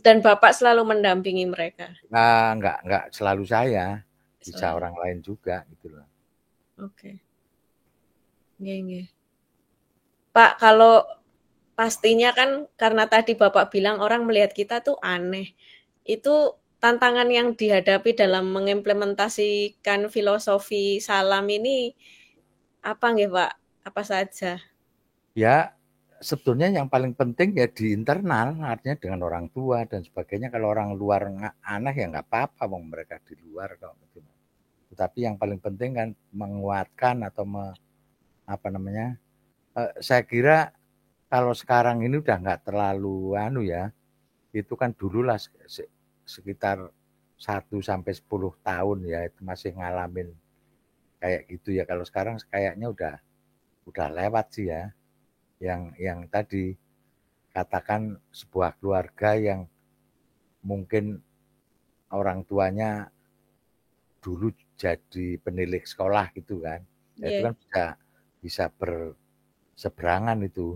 Dan Bapak selalu mendampingi mereka? Nah, enggak selalu saya, bisa Selalu. orang lain juga gitu loh. Oke. Nggih, nggih. Pak, kalau pastinya kan karena tadi Bapak bilang orang melihat kita tuh aneh. Itu tantangan yang dihadapi dalam mengimplementasikan filosofi salam ini apa nggih, Pak? Apa saja? Ya, sebetulnya yang paling penting ya di internal, artinya dengan orang tua dan sebagainya. Kalau orang luar aneh ya nggak apa-apa, wong mereka di luar kok. Gitu. Tetapi yang paling penting kan menguatkan atau apa namanya? Saya kira kalau sekarang ini udah nggak terlalu anu ya, itu kan dulu lah sekitar 1 sampai 10 tahun ya itu masih ngalamin kayak gitu ya. Kalau sekarang kayaknya udah lewat sih ya. Yang tadi katakan sebuah keluarga yang mungkin orang tuanya dulu jadi penilik sekolah gitu kan. Ya itu Iya. kan bisa bisa berseberangan itu.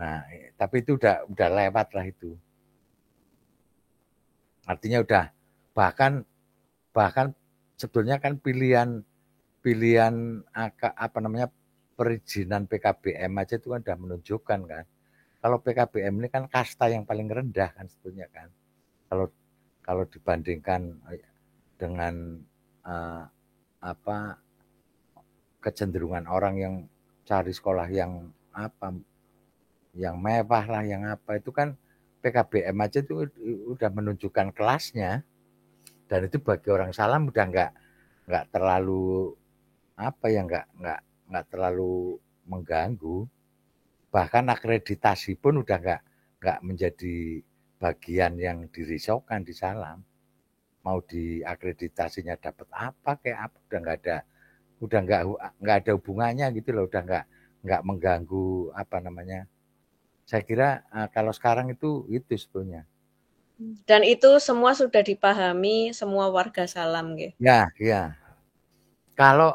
Nah, tapi itu udah lewat lah itu. Artinya udah bahkan bahkan sebetulnya kan pilihan pilihan apa namanya perizinan PKBM aja itu kan udah menunjukkan kan. Kalau PKBM ini kan kasta yang paling rendah kan sebetulnya kan. Kalau kalau dibandingkan dengan uh, apa kecenderungan orang yang cari sekolah yang apa yang mewah lah yang apa itu kan PKBM aja itu udah menunjukkan kelasnya dan itu bagi orang Salam udah nggak terlalu apa ya nggak terlalu mengganggu, bahkan akreditasi pun udah nggak menjadi bagian yang dirisaukan di Salam. Mau diakreditasinya dapat apa kayak apa udah nggak ada hubungannya gitu loh, udah nggak mengganggu apa namanya. Saya kira kalau sekarang itu sebetulnya. Dan itu semua sudah dipahami semua warga Salam nggih? Ya, ya. Kalau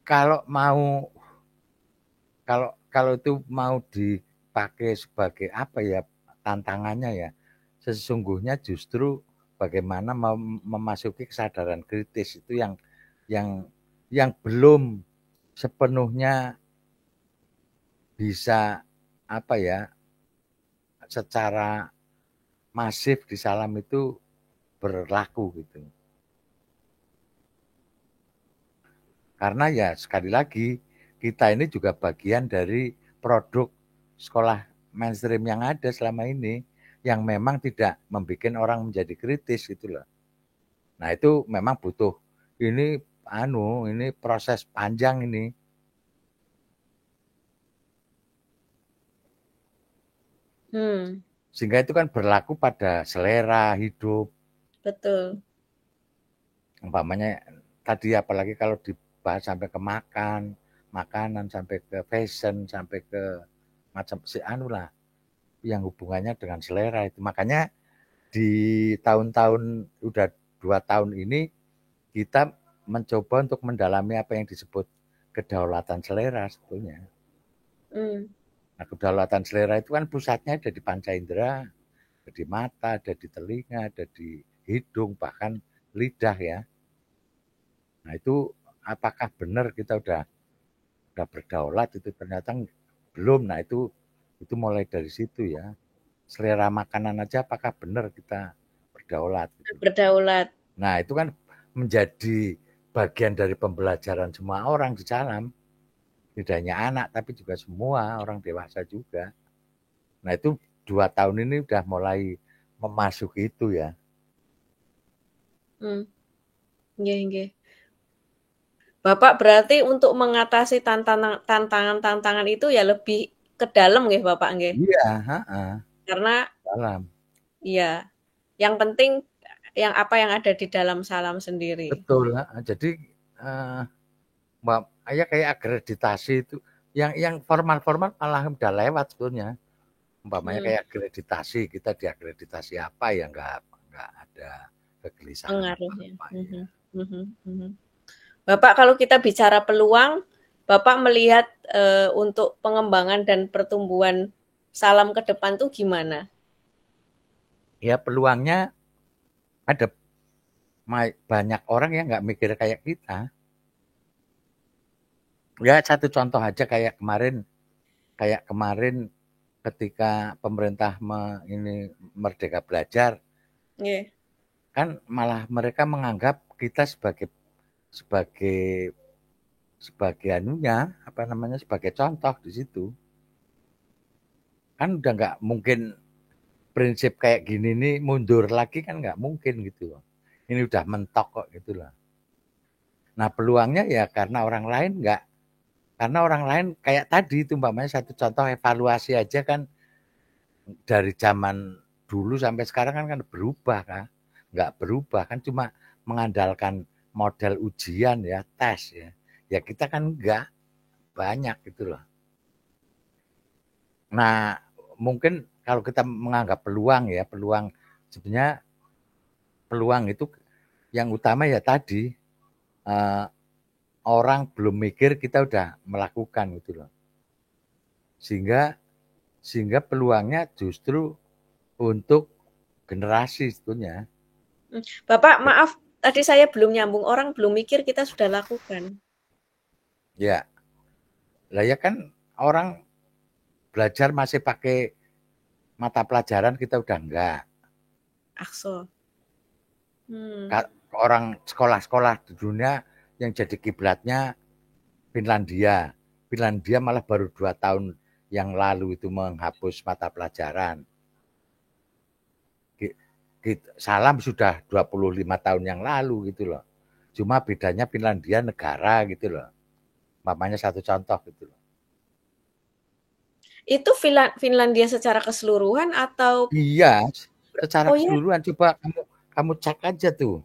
kalau mau kalau kalau itu mau dipakai sebagai apa ya tantangannya ya, sesungguhnya justru bagaimana memasuki kesadaran kritis itu yang yang belum sepenuhnya bisa apa ya secara masif di Salam itu berlaku gitu. Karena ya sekali lagi kita ini juga bagian dari produk sekolah mainstream yang ada selama ini yang memang tidak membuat orang menjadi kritis gitu loh. Nah itu memang butuh ini ini proses panjang ini. Hmm, Sehingga itu kan berlaku pada selera hidup. betul. Umpamanya tadi apalagi kalau dibahas sampai ke makanan sampai ke fashion, sampai ke macam si anu lah yang hubungannya dengan selera itu. Makanya di tahun-tahun udah 2 tahun ini kita mencoba untuk mendalami apa yang disebut kedaulatan selera sebetulnya. Hmm. Nah, kedaulatan selera itu kan pusatnya ada di panca indera, ada di mata, ada di telinga, ada di hidung, bahkan lidah ya. Nah itu apakah benar kita udah berdaulat itu ternyata belum. Nah itu mulai dari situ ya. Selera makanan aja apakah benar kita berdaulat gitu. Berdaulat. Nah itu kan menjadi bagian dari pembelajaran semua orang di dalam. Tidak hanya anak tapi juga semua orang dewasa juga. Nah itu 2 tahun ini udah mulai memasuki itu ya. Nggih, nggih. Bapak berarti untuk mengatasi tantangan-tantangan itu ya lebih ke dalam nggih Bapak nggih? Iya, heeh, Karena dalam. ya yang penting yang ada di dalam salam sendiri. Betul, heeh. Jadi eh, ya kayak akreditasi itu yang formal-formal malah udah lewat sebetulnya. Umpamanya Hmm, kayak akreditasi, kita diakreditasi apa ya nggak ada kegelisahan pengaruhnya. apa-apa ya. Mhm, mhm, mhm. Bapak kalau kita bicara peluang, Bapak melihat untuk pengembangan dan pertumbuhan salam ke depan tuh gimana? Ya peluangnya ada banyak orang yang nggak mikir kayak kita. Ya satu contoh aja kayak kemarin ketika pemerintah ini Merdeka Belajar, Nggih. kan malah mereka menganggap kita sebagai sebagai sebagai anunya apa namanya sebagai contoh di situ. Kan udah nggak mungkin prinsip kayak gini nih mundur lagi kan nggak mungkin gitu loh. Ini udah mentok kok gitu loh. Nah peluangnya ya karena orang lain kayak tadi itu umpamanya satu contoh evaluasi aja kan dari zaman dulu sampai sekarang kan berubah kan. Nggak berubah kan cuma mengandalkan model ujian ya, tes ya. Ya kita kan enggak banyak gitu loh. Nah, mungkin kalau kita menganggap peluang ya, sebenarnya peluang itu yang utama ya tadi eh, orang belum mikir kita udah melakukan gitu loh. Sehingga sehingga peluangnya justru untuk generasi sebetulnya. Bapak maaf, tadi saya belum nyambung, orang belum mikir kita sudah lakukan. Ya, lah ya kan orang belajar masih pakai mata pelajaran kita udah enggak. Akso. Hmm. Orang sekolah-sekolah di dunia yang jadi kiblatnya Finlandia. Finlandia malah baru 2 tahun yang lalu itu menghapus mata pelajaran. Salam sudah 25 tahun yang lalu gitu loh. Cuma bedanya Finlandia negara gitu loh. Mamanya satu contoh gitu loh. Itu Finlandia secara keseluruhan atau Iya, secara oh ya? keseluruhan coba kamu kamu cek aja tuh.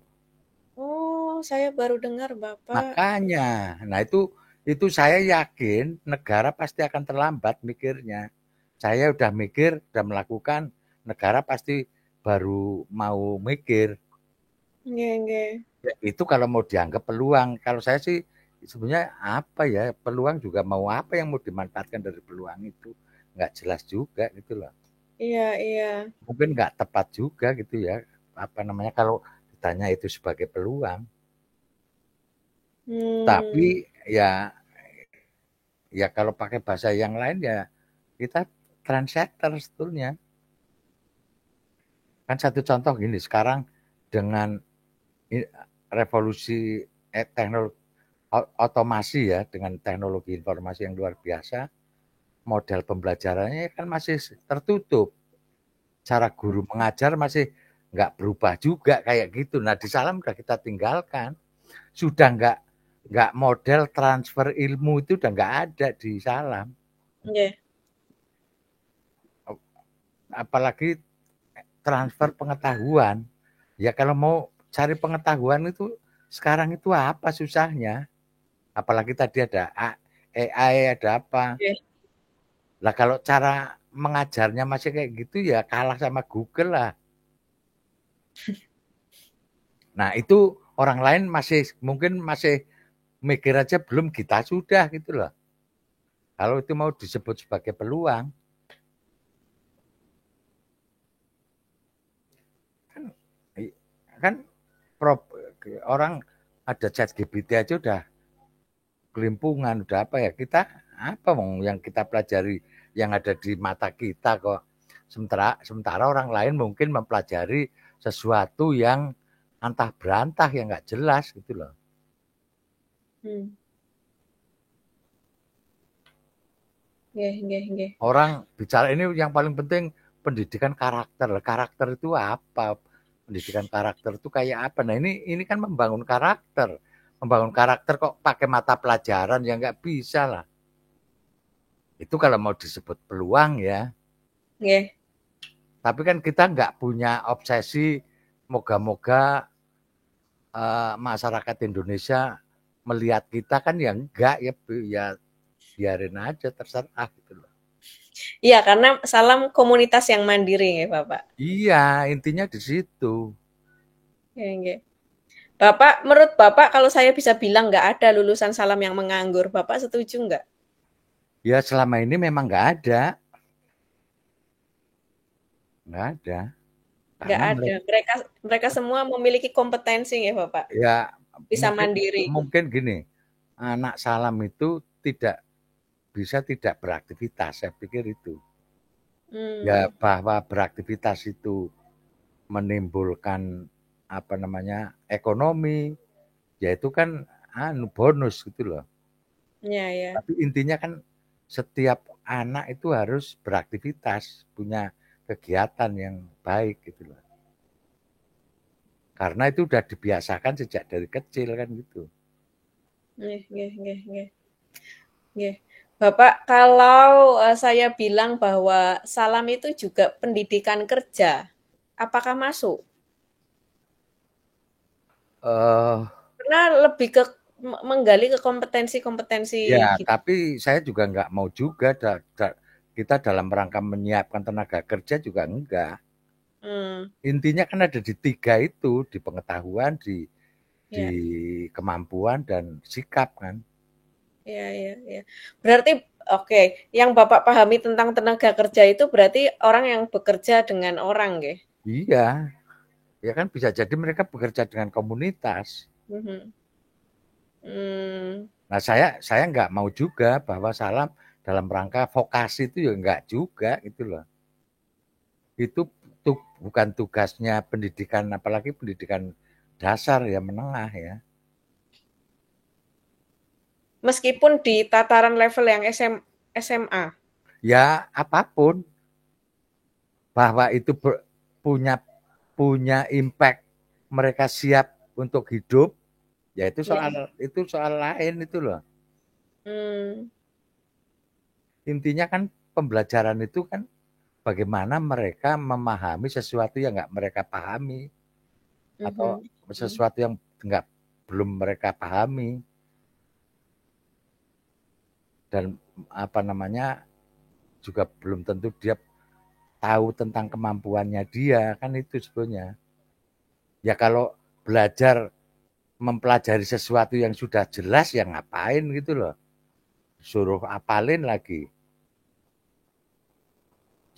Oh, saya baru dengar Bapak. Makanya, nah itu saya yakin negara pasti akan terlambat mikirnya. Saya udah mikir, udah melakukan, negara pasti baru mau mikir. Nggih, nggih. Ya, itu kalau mau dianggap peluang. Kalau saya sih sebenarnya apa ya peluang juga mau apa yang mau dimanfaatkan dari peluang itu nggak jelas juga gitu loh. Iya, iya. Mungkin nggak tepat juga gitu ya apa namanya kalau ditanya itu sebagai peluang. Tapi Hmm. ya ya kalau pakai bahasa yang lain ya kita trendsetter sebetulnya. Kan satu contoh gini sekarang dengan revolusi teknologi otomasi ya dengan teknologi informasi yang luar biasa, model pembelajarannya kan masih tertutup. Cara guru mengajar masih nggak berubah juga kayak gitu. Nah di Salam udah kita tinggalkan, sudah nggak model transfer ilmu itu udah nggak ada di Salam. Nggih. Apalagi transfer pengetahuan. Ya kalau mau cari pengetahuan itu sekarang itu apa susahnya? Apalagi tadi ada AI, ada apa. Nggih. Lah kalau cara mengajarnya masih kayak gitu ya kalah sama Google lah. Nah itu orang lain mungkin masih mikir aja belum kita sudah gitu loh. Kalau itu mau disebut sebagai peluang, kan kan orang ada ChatGPT aja udah kelimpungan, udah apa ya, kita apa yang kita pelajari yang ada di mata kita kok. Sementara orang lain mungkin mempelajari sesuatu yang antah berantah yang nggak jelas gitu loh. Hmm. Nggih, nggih, nggih. Orang bicara ini yang paling penting pendidikan karakter. Karakter itu apa? Pendidikan karakter itu kayak apa? Nah ini kan membangun karakter. Membangun karakter kok pakai mata pelajaran ya nggak bisa lah. Itu kalau mau disebut peluang ya. Nggih. Tapi kan kita nggak punya obsesi moga-moga masyarakat Indonesia melihat kita kan ya enggak ya, ya biarin aja terserah gitu loh. Iya, karena Salam komunitas yang mandiri ya, Bapak. Iya, intinya di situ. Nggih, nggih. Bapak, menurut Bapak kalau saya bisa bilang nggak ada lulusan Salam yang menganggur, Bapak setuju nggak? Ya selama ini memang nggak ada, nggak ada. Nggak Karena ada. mereka Mereka mereka semua memiliki kompetensi ya, Bapak. ya Bisa mungkin mandiri. mungkin gini, anak Salam itu tidak beraktivitas, saya pikir itu. Ya Hmm. bahwa beraktivitas itu menimbulkan apa namanya ekonomi, ya itu kan bonus gitu loh. Ya, ya. Tapi intinya kan setiap anak itu harus beraktivitas, punya kegiatan yang baik gitu loh. Karena itu udah dibiasakan sejak dari kecil kan gitu. Nggih, nggih, nggih, nggih. Nggih. Bapak, kalau saya bilang bahwa Salam itu juga pendidikan kerja, apakah masuk? Eh Karena lebih ke menggali ke kompetensi-kompetensi ya, gitu. tapi saya juga nggak mau juga kita dalam rangka menyiapkan tenaga kerja juga enggak. Hmm. Intinya kan ada di tiga itu, di pengetahuan, di Ya, kemampuan dan sikap kan. ya, ya, ya. Berarti oke, yang Bapak pahami tentang tenaga kerja itu berarti orang yang bekerja dengan orang, nggih? Iya, ya kan bisa jadi mereka bekerja dengan komunitas. Mhm. Mmm, Nah, saya nggak mau juga bahwa Salam dalam rangka vokasi itu ya nggak juga gitu loh. Itu bukan tugasnya pendidikan, apalagi pendidikan dasar ya menengah ya. meskipun di tataran level yang SMA? Ya apapun bahwa itu punya punya impact mereka siap untuk hidup, ya Ya. itu soal lain itu loh. Mmm, Intinya kan pembelajaran itu kan bagaimana mereka memahami sesuatu yang nggak mereka pahami atau mhm, mhm. sesuatu yang nggak belum mereka pahami dan apa namanya juga belum tentu dia tahu tentang kemampuannya dia kan itu sebetulnya. Ya kalau belajar mempelajari sesuatu yang sudah jelas ya ngapain gitu loh. Suruh apalin lagi.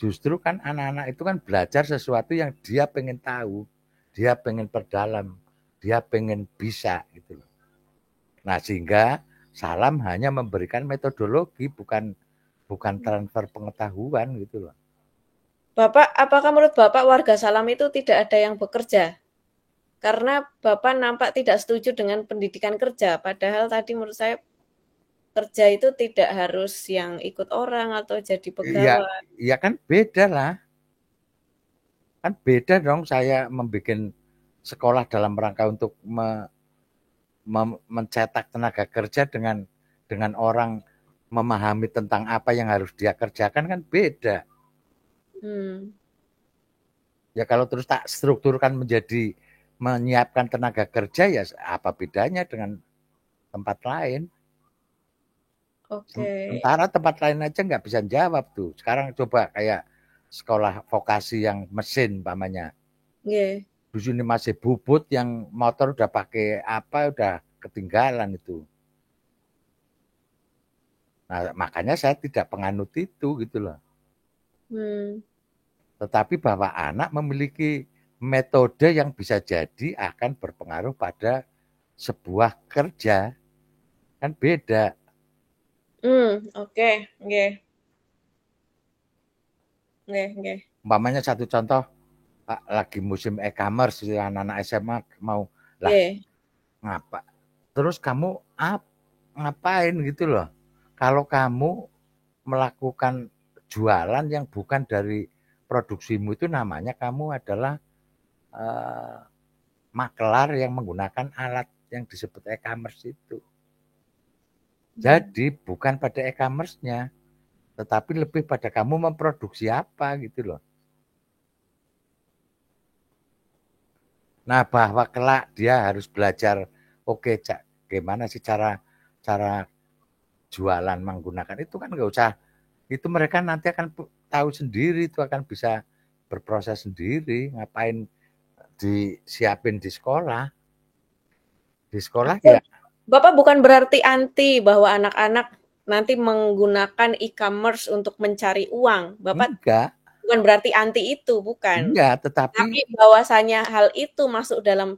Justru kan anak-anak itu kan belajar sesuatu yang dia pengen tahu, dia pengen perdalam, dia pengen bisa gitu loh. Nah sehingga Salam hanya memberikan metodologi bukan bukan transfer pengetahuan gitu loh. Bapak, apakah menurut Bapak warga Salam itu tidak ada yang bekerja? Karena Bapak nampak tidak setuju dengan pendidikan kerja, padahal tadi menurut saya kerja itu tidak harus yang ikut orang atau jadi Iya, pegawai. iya kan beda lah. Kan beda dong saya membuat sekolah dalam rangka untuk mencetak tenaga kerja dengan orang memahami tentang apa yang harus dia kerjakan kan beda. Hmm, Ya kalau terus tak strukturkan menjadi menyiapkan tenaga kerja ya apa bedanya dengan tempat lain? oke. Sementara tempat lain aja nggak bisa jawab tuh. Sekarang coba kayak sekolah vokasi yang mesin pamannya. Nggih. Di sini masih bubut yang motor udah pakai apa udah ketinggalan itu. Nah, makanya saya tidak penganut itu gitu loh. Hmm, Tetapi bahwa anak memiliki metode yang bisa jadi akan berpengaruh pada sebuah kerja kan beda. Oke, nggih. Nggih, nggih. Umpamanya satu contoh, lagi musim e-commerce anak-anak SMA mau lah Nggih. ngapa terus kamu ngapain gitu loh. Kalau kamu melakukan jualan yang bukan dari produksimu itu namanya kamu adalah eh, makelar yang menggunakan alat yang disebut e-commerce itu. Jadi bukan pada e-commerce-nya, tetapi lebih pada kamu memproduksi apa gitu loh. Nah, bahwa kelak dia harus belajar, oke, Cak, gimana sih cara cara jualan menggunakan itu kan nggak usah. Itu mereka nanti akan tahu sendiri, itu akan bisa berproses sendiri. Ngapain disiapin di sekolah? Di sekolah Aku ya Bapak bukan berarti anti bahwa anak-anak nanti menggunakan e-commerce untuk mencari uang. Bapak enggak, bukan berarti anti itu, bukan. enggak, tetapi Tapi bahwasanya hal itu masuk dalam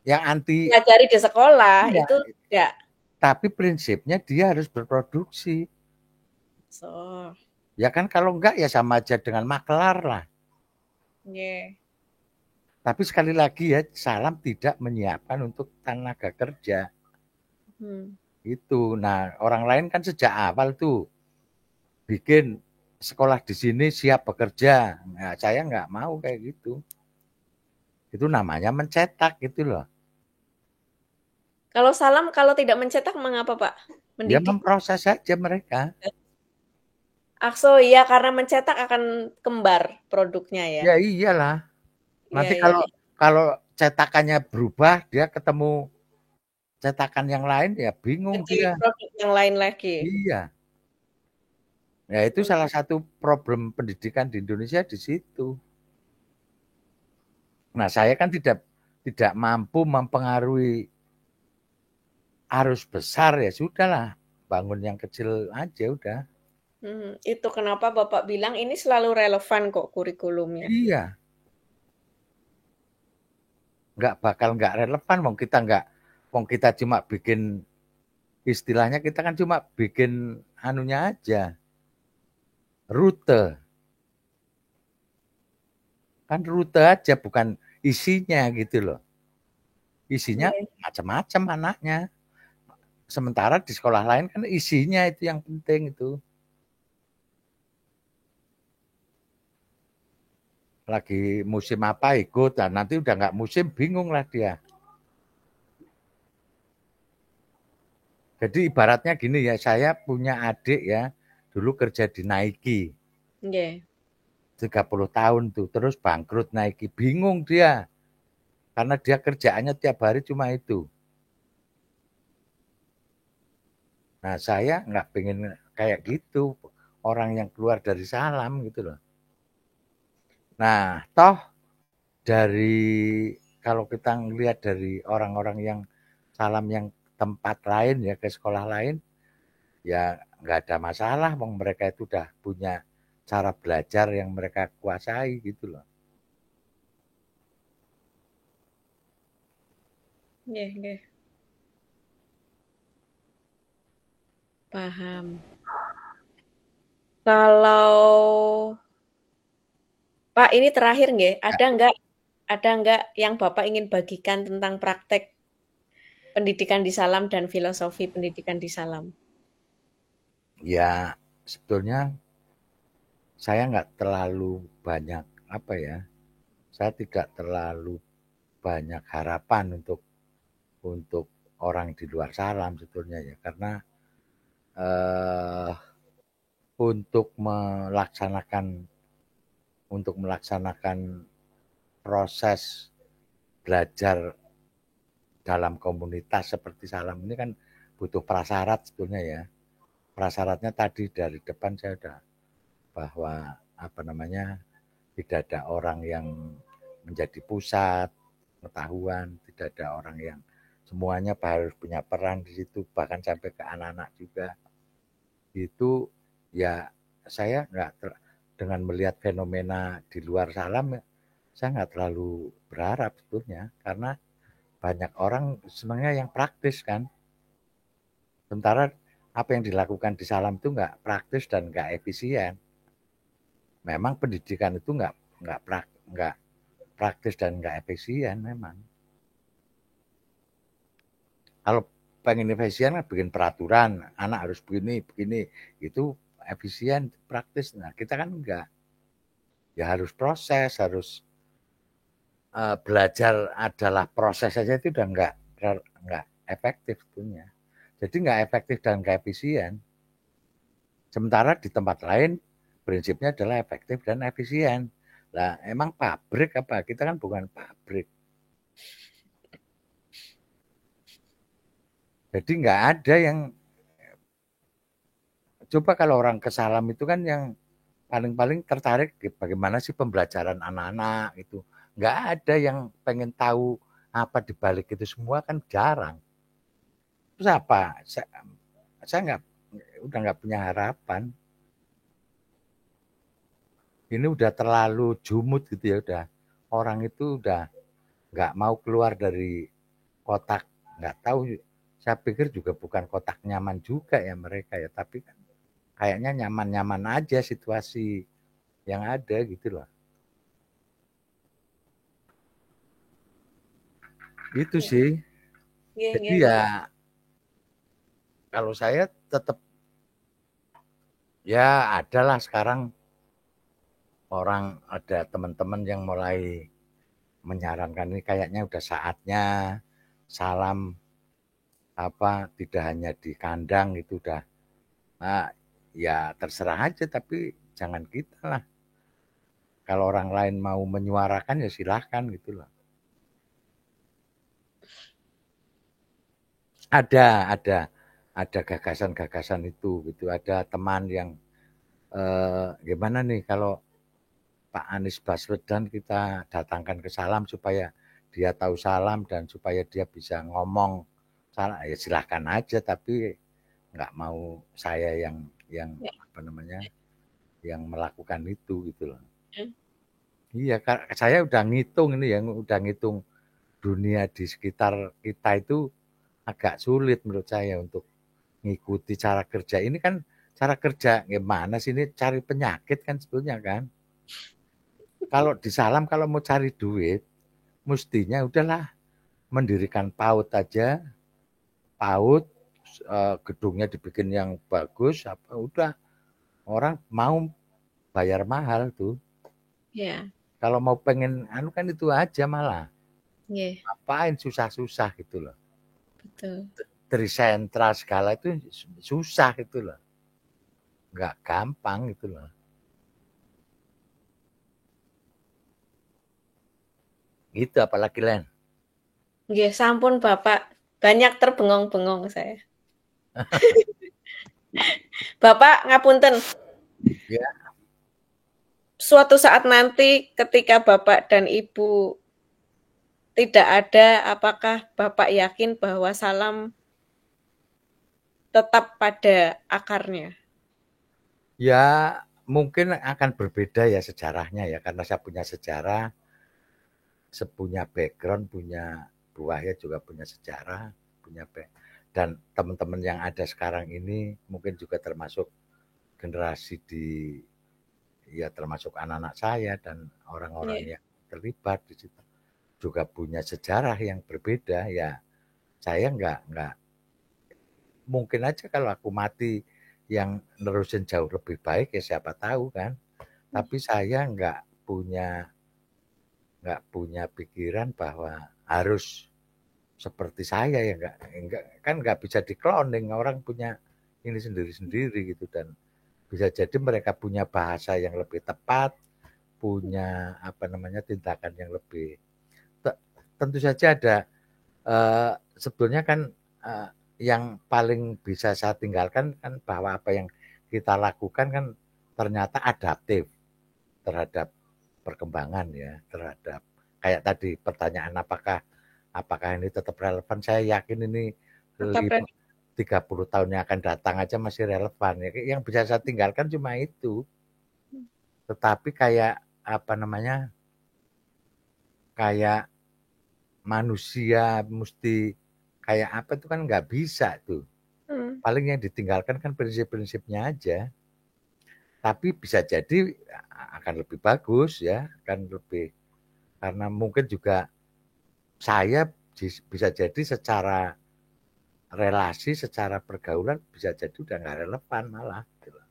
yang anti pelajari di sekolah iya, itu tidak. tapi prinsipnya dia harus berproduksi. So, Ya kan kalau enggak ya sama aja dengan makelar lah. yeah. Tapi sekali lagi ya, Salam tidak menyiapkan untuk tenaga kerja. Hmm. Itu. Nah, orang lain kan sejak awal tuh bikin sekolah di sini siap bekerja. Nah, saya nggak mau kayak gitu. Itu namanya mencetak gitu loh. Kalau Salam kalau tidak mencetak mengapa, Pak? Ya Mendidik? memproses saja mereka. Akso iya karena mencetak akan kembar produknya ya. Ya iyalah. Iya, Nanti iya, kalau iya. kalau cetakannya berubah, dia ketemu cetakan yang lain ya bingung Jadi dia. produk yang lain lagi. Iya. Ya itu salah satu problem pendidikan di Indonesia di situ. Nah, saya kan tidak mampu mempengaruhi arus besar ya sudahlah, bangun yang kecil aja udah. Itu kenapa Bapak bilang ini selalu relevan kok kurikulumnya. Iya, nggak bakal nggak relevan wong kita cuma bikin istilahnya kita kan cuma bikin anunya aja, rute. Kan rute aja bukan isinya gitu loh. Isinya Iya. macam-macam anaknya. Sementara di sekolah lain kan isinya itu yang penting itu. Lagi musim apa ikut, nah nanti udah nggak musim bingung lah dia. Jadi ibaratnya gini ya, saya punya adik ya, dulu kerja di Nike, Nggih. 30 tahun tuh, terus bangkrut Nike, bingung dia, karena dia kerjaannya tiap hari cuma itu. Nah saya nggak pengen kayak gitu, orang yang keluar dari Salam gitu loh. Nah toh dari kalau kita ngelihat dari orang-orang yang Salam yang tempat lain ya ke sekolah lain, ya nggak ada masalah, wong mereka itu udah punya cara belajar yang mereka kuasai gitu loh. Nggih, nggih. Paham. Kalau Pak ini terakhir nggih, ada nggak yang Bapak ingin bagikan tentang praktek pendidikan di Salam dan filosofi pendidikan di Salam? Ya sebetulnya saya nggak terlalu banyak apa ya, saya tidak terlalu banyak harapan untuk orang di luar Salam sebetulnya ya, karena eh, untuk melaksanakan proses belajar dalam komunitas seperti Salam ini kan butuh prasyarat sebetulnya ya. Prasyaratnya tadi dari depan saya sudah bahwa apa namanya tidak ada orang yang menjadi pusat pengetahuan, tidak ada orang yang semuanya harus punya peran di situ, bahkan sampai ke anak-anak juga. Itu ya saya nggak dengan melihat fenomena di luar Salam, saya nggak terlalu berharap sebetulnya karena banyak orang senangnya yang praktis kan. Sementara apa yang dilakukan di Salam itu nggak praktis dan nggak efisien. Memang pendidikan itu nggak praktis dan nggak efisien memang. Kalau pengen efisien kan bikin peraturan, anak harus begini, begini, itu efisien, praktis. Nah kita kan enggak, ya harus proses, harus belajar adalah proses saja itu udah nggak efektif punya. Jadi nggak efektif dan nggak efisien. Sementara di tempat lain prinsipnya adalah efektif dan efisien. Lah emang pabrik apa? Kita kan bukan pabrik. Jadi nggak ada yang coba kalau orang ke Salam itu kan yang paling-paling tertarik bagaimana sih pembelajaran anak-anak itu. Nggak ada yang pengen tahu apa di balik itu semua kan jarang. Terus apa? Saya udah nggak punya harapan. Ini udah terlalu jumut gitu ya udah. Orang itu udah nggak mau keluar dari kotak. Nggak tahu. Saya pikir juga bukan kotak nyaman juga ya mereka ya. Tapi kan kayaknya nyaman-nyaman aja situasi yang ada gitu loh. Itu Ya. sih. Iya, Jadi iya, ya kalau saya tetap ya adalah sekarang orang ada teman-teman yang mulai menyarankan ini kayaknya udah saatnya Salam apa tidak hanya di kandang itu udah nah, ya terserah aja tapi jangan kita lah. Kalau orang lain mau menyuarakan ya silahkan gitu loh. Ada ada gagasan-gagasan itu gitu. Ada teman yang gimana nih kalau Pak Anies Baswedan kita datangkan ke Salam supaya dia tahu Salam dan supaya dia bisa ngomong salah ya silahkan aja tapi nggak mau saya yang iya. apa namanya yang melakukan itu gitu loh. Hmm. Iya saya udah ngitung ini ya udah ngitung dunia di sekitar kita itu agak sulit menurut saya untuk ngikuti cara kerja ini kan cara kerja gimana sih ini cari penyakit kan sebetulnya kan. Kalau di Salam kalau mau cari duit mestinya udahlah mendirikan PAUD aja, PAUD gedungnya dibikin yang bagus, apa udah orang mau bayar mahal tuh. Iya, Kalau mau pengen anu kan itu aja malah. iya, Ngapain susah-susah gitu loh. betul. Trisentra segala itu susah itu loh. Nggak gampang gitu loh. Gitu apalagi Len. Nggih, sampun Bapak. Banyak terbengong-bengong saya. Bapak ngapunten, Ya, suatu saat nanti ketika Bapak dan Ibu tidak ada, apakah Bapak yakin bahwa Salam tetap pada akarnya? ya mungkin akan berbeda ya sejarahnya ya karena saya punya sejarah, punya background, punya buahnya juga punya sejarah, punya dan teman-teman yang ada sekarang ini mungkin juga termasuk generasi di ya termasuk anak-anak saya dan orang-orang Iya, yang terlibat di situ juga punya sejarah yang berbeda ya saya nggak mungkin aja kalau aku mati yang nerusin jauh lebih baik ya siapa tahu kan tapi saya nggak punya pikiran bahwa harus seperti saya ya nggak kan nggak bisa dikloning orang punya ini sendiri-sendiri gitu dan bisa jadi mereka punya bahasa yang lebih tepat punya apa namanya tindakan yang lebih tentu saja ada sebetulnya kan eh, yang paling bisa saya tinggalkan kan bahwa apa yang kita lakukan kan ternyata adaptif terhadap perkembangan ya terhadap kayak tadi pertanyaan apakah ini tetap relevan saya yakin ini tetap 30 tahun yang akan datang aja masih relevan ya yang bisa saya tinggalkan cuma itu tetapi kayak apa namanya kayak manusia mesti kayak apa itu kan nggak bisa tuh. Paling yang ditinggalkan kan prinsip-prinsipnya aja. Tapi bisa jadi akan lebih bagus ya, akan lebih karena mungkin juga saya bisa jadi secara relasi, secara pergaulan bisa jadi udah nggak relevan malah. Gitu.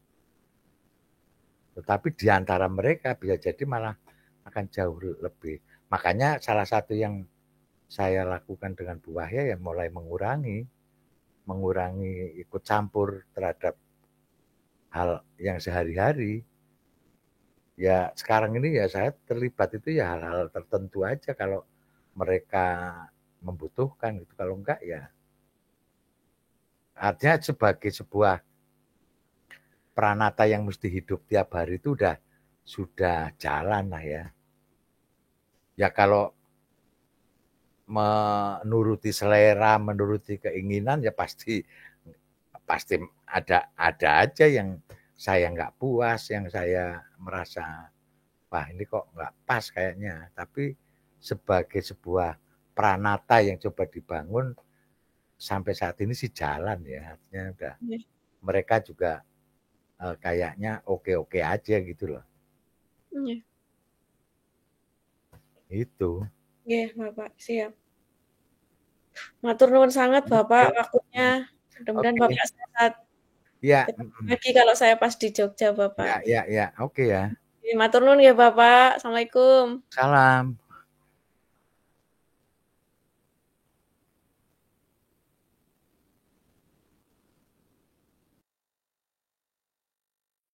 Tetapi di antara mereka bisa jadi malah akan jauh lebih. Makanya salah satu yang saya lakukan dengan Bu Wahya ya mulai mengurangi ikut campur terhadap hal yang sehari-hari. Ya sekarang ini ya saya terlibat itu ya hal-hal tertentu aja kalau mereka membutuhkan gitu. Kalau enggak ya artinya sebagai sebuah pranata yang mesti hidup tiap hari itu sudah jalan lah ya. Ya kalau menuruti selera, menuruti keinginan ya pasti ada aja yang saya nggak puas, yang saya merasa wah ini kok nggak pas kayaknya. Tapi sebagai sebuah pranata yang coba dibangun sampai saat ini sih jalan ya. Artinya udah mereka juga kayaknya oke-oke aja gitu loh. Itu. Nggih, Bapak, siap. Matur nuwun sangat Bapak waktunya. Mudah-mudahan Oke. Bapak sehat. Ya. Lagi kalau saya pas di Jogja, Bapak. Ya. Oke ya. Matur nuwun ya Bapak. Assalamualaikum. Salam.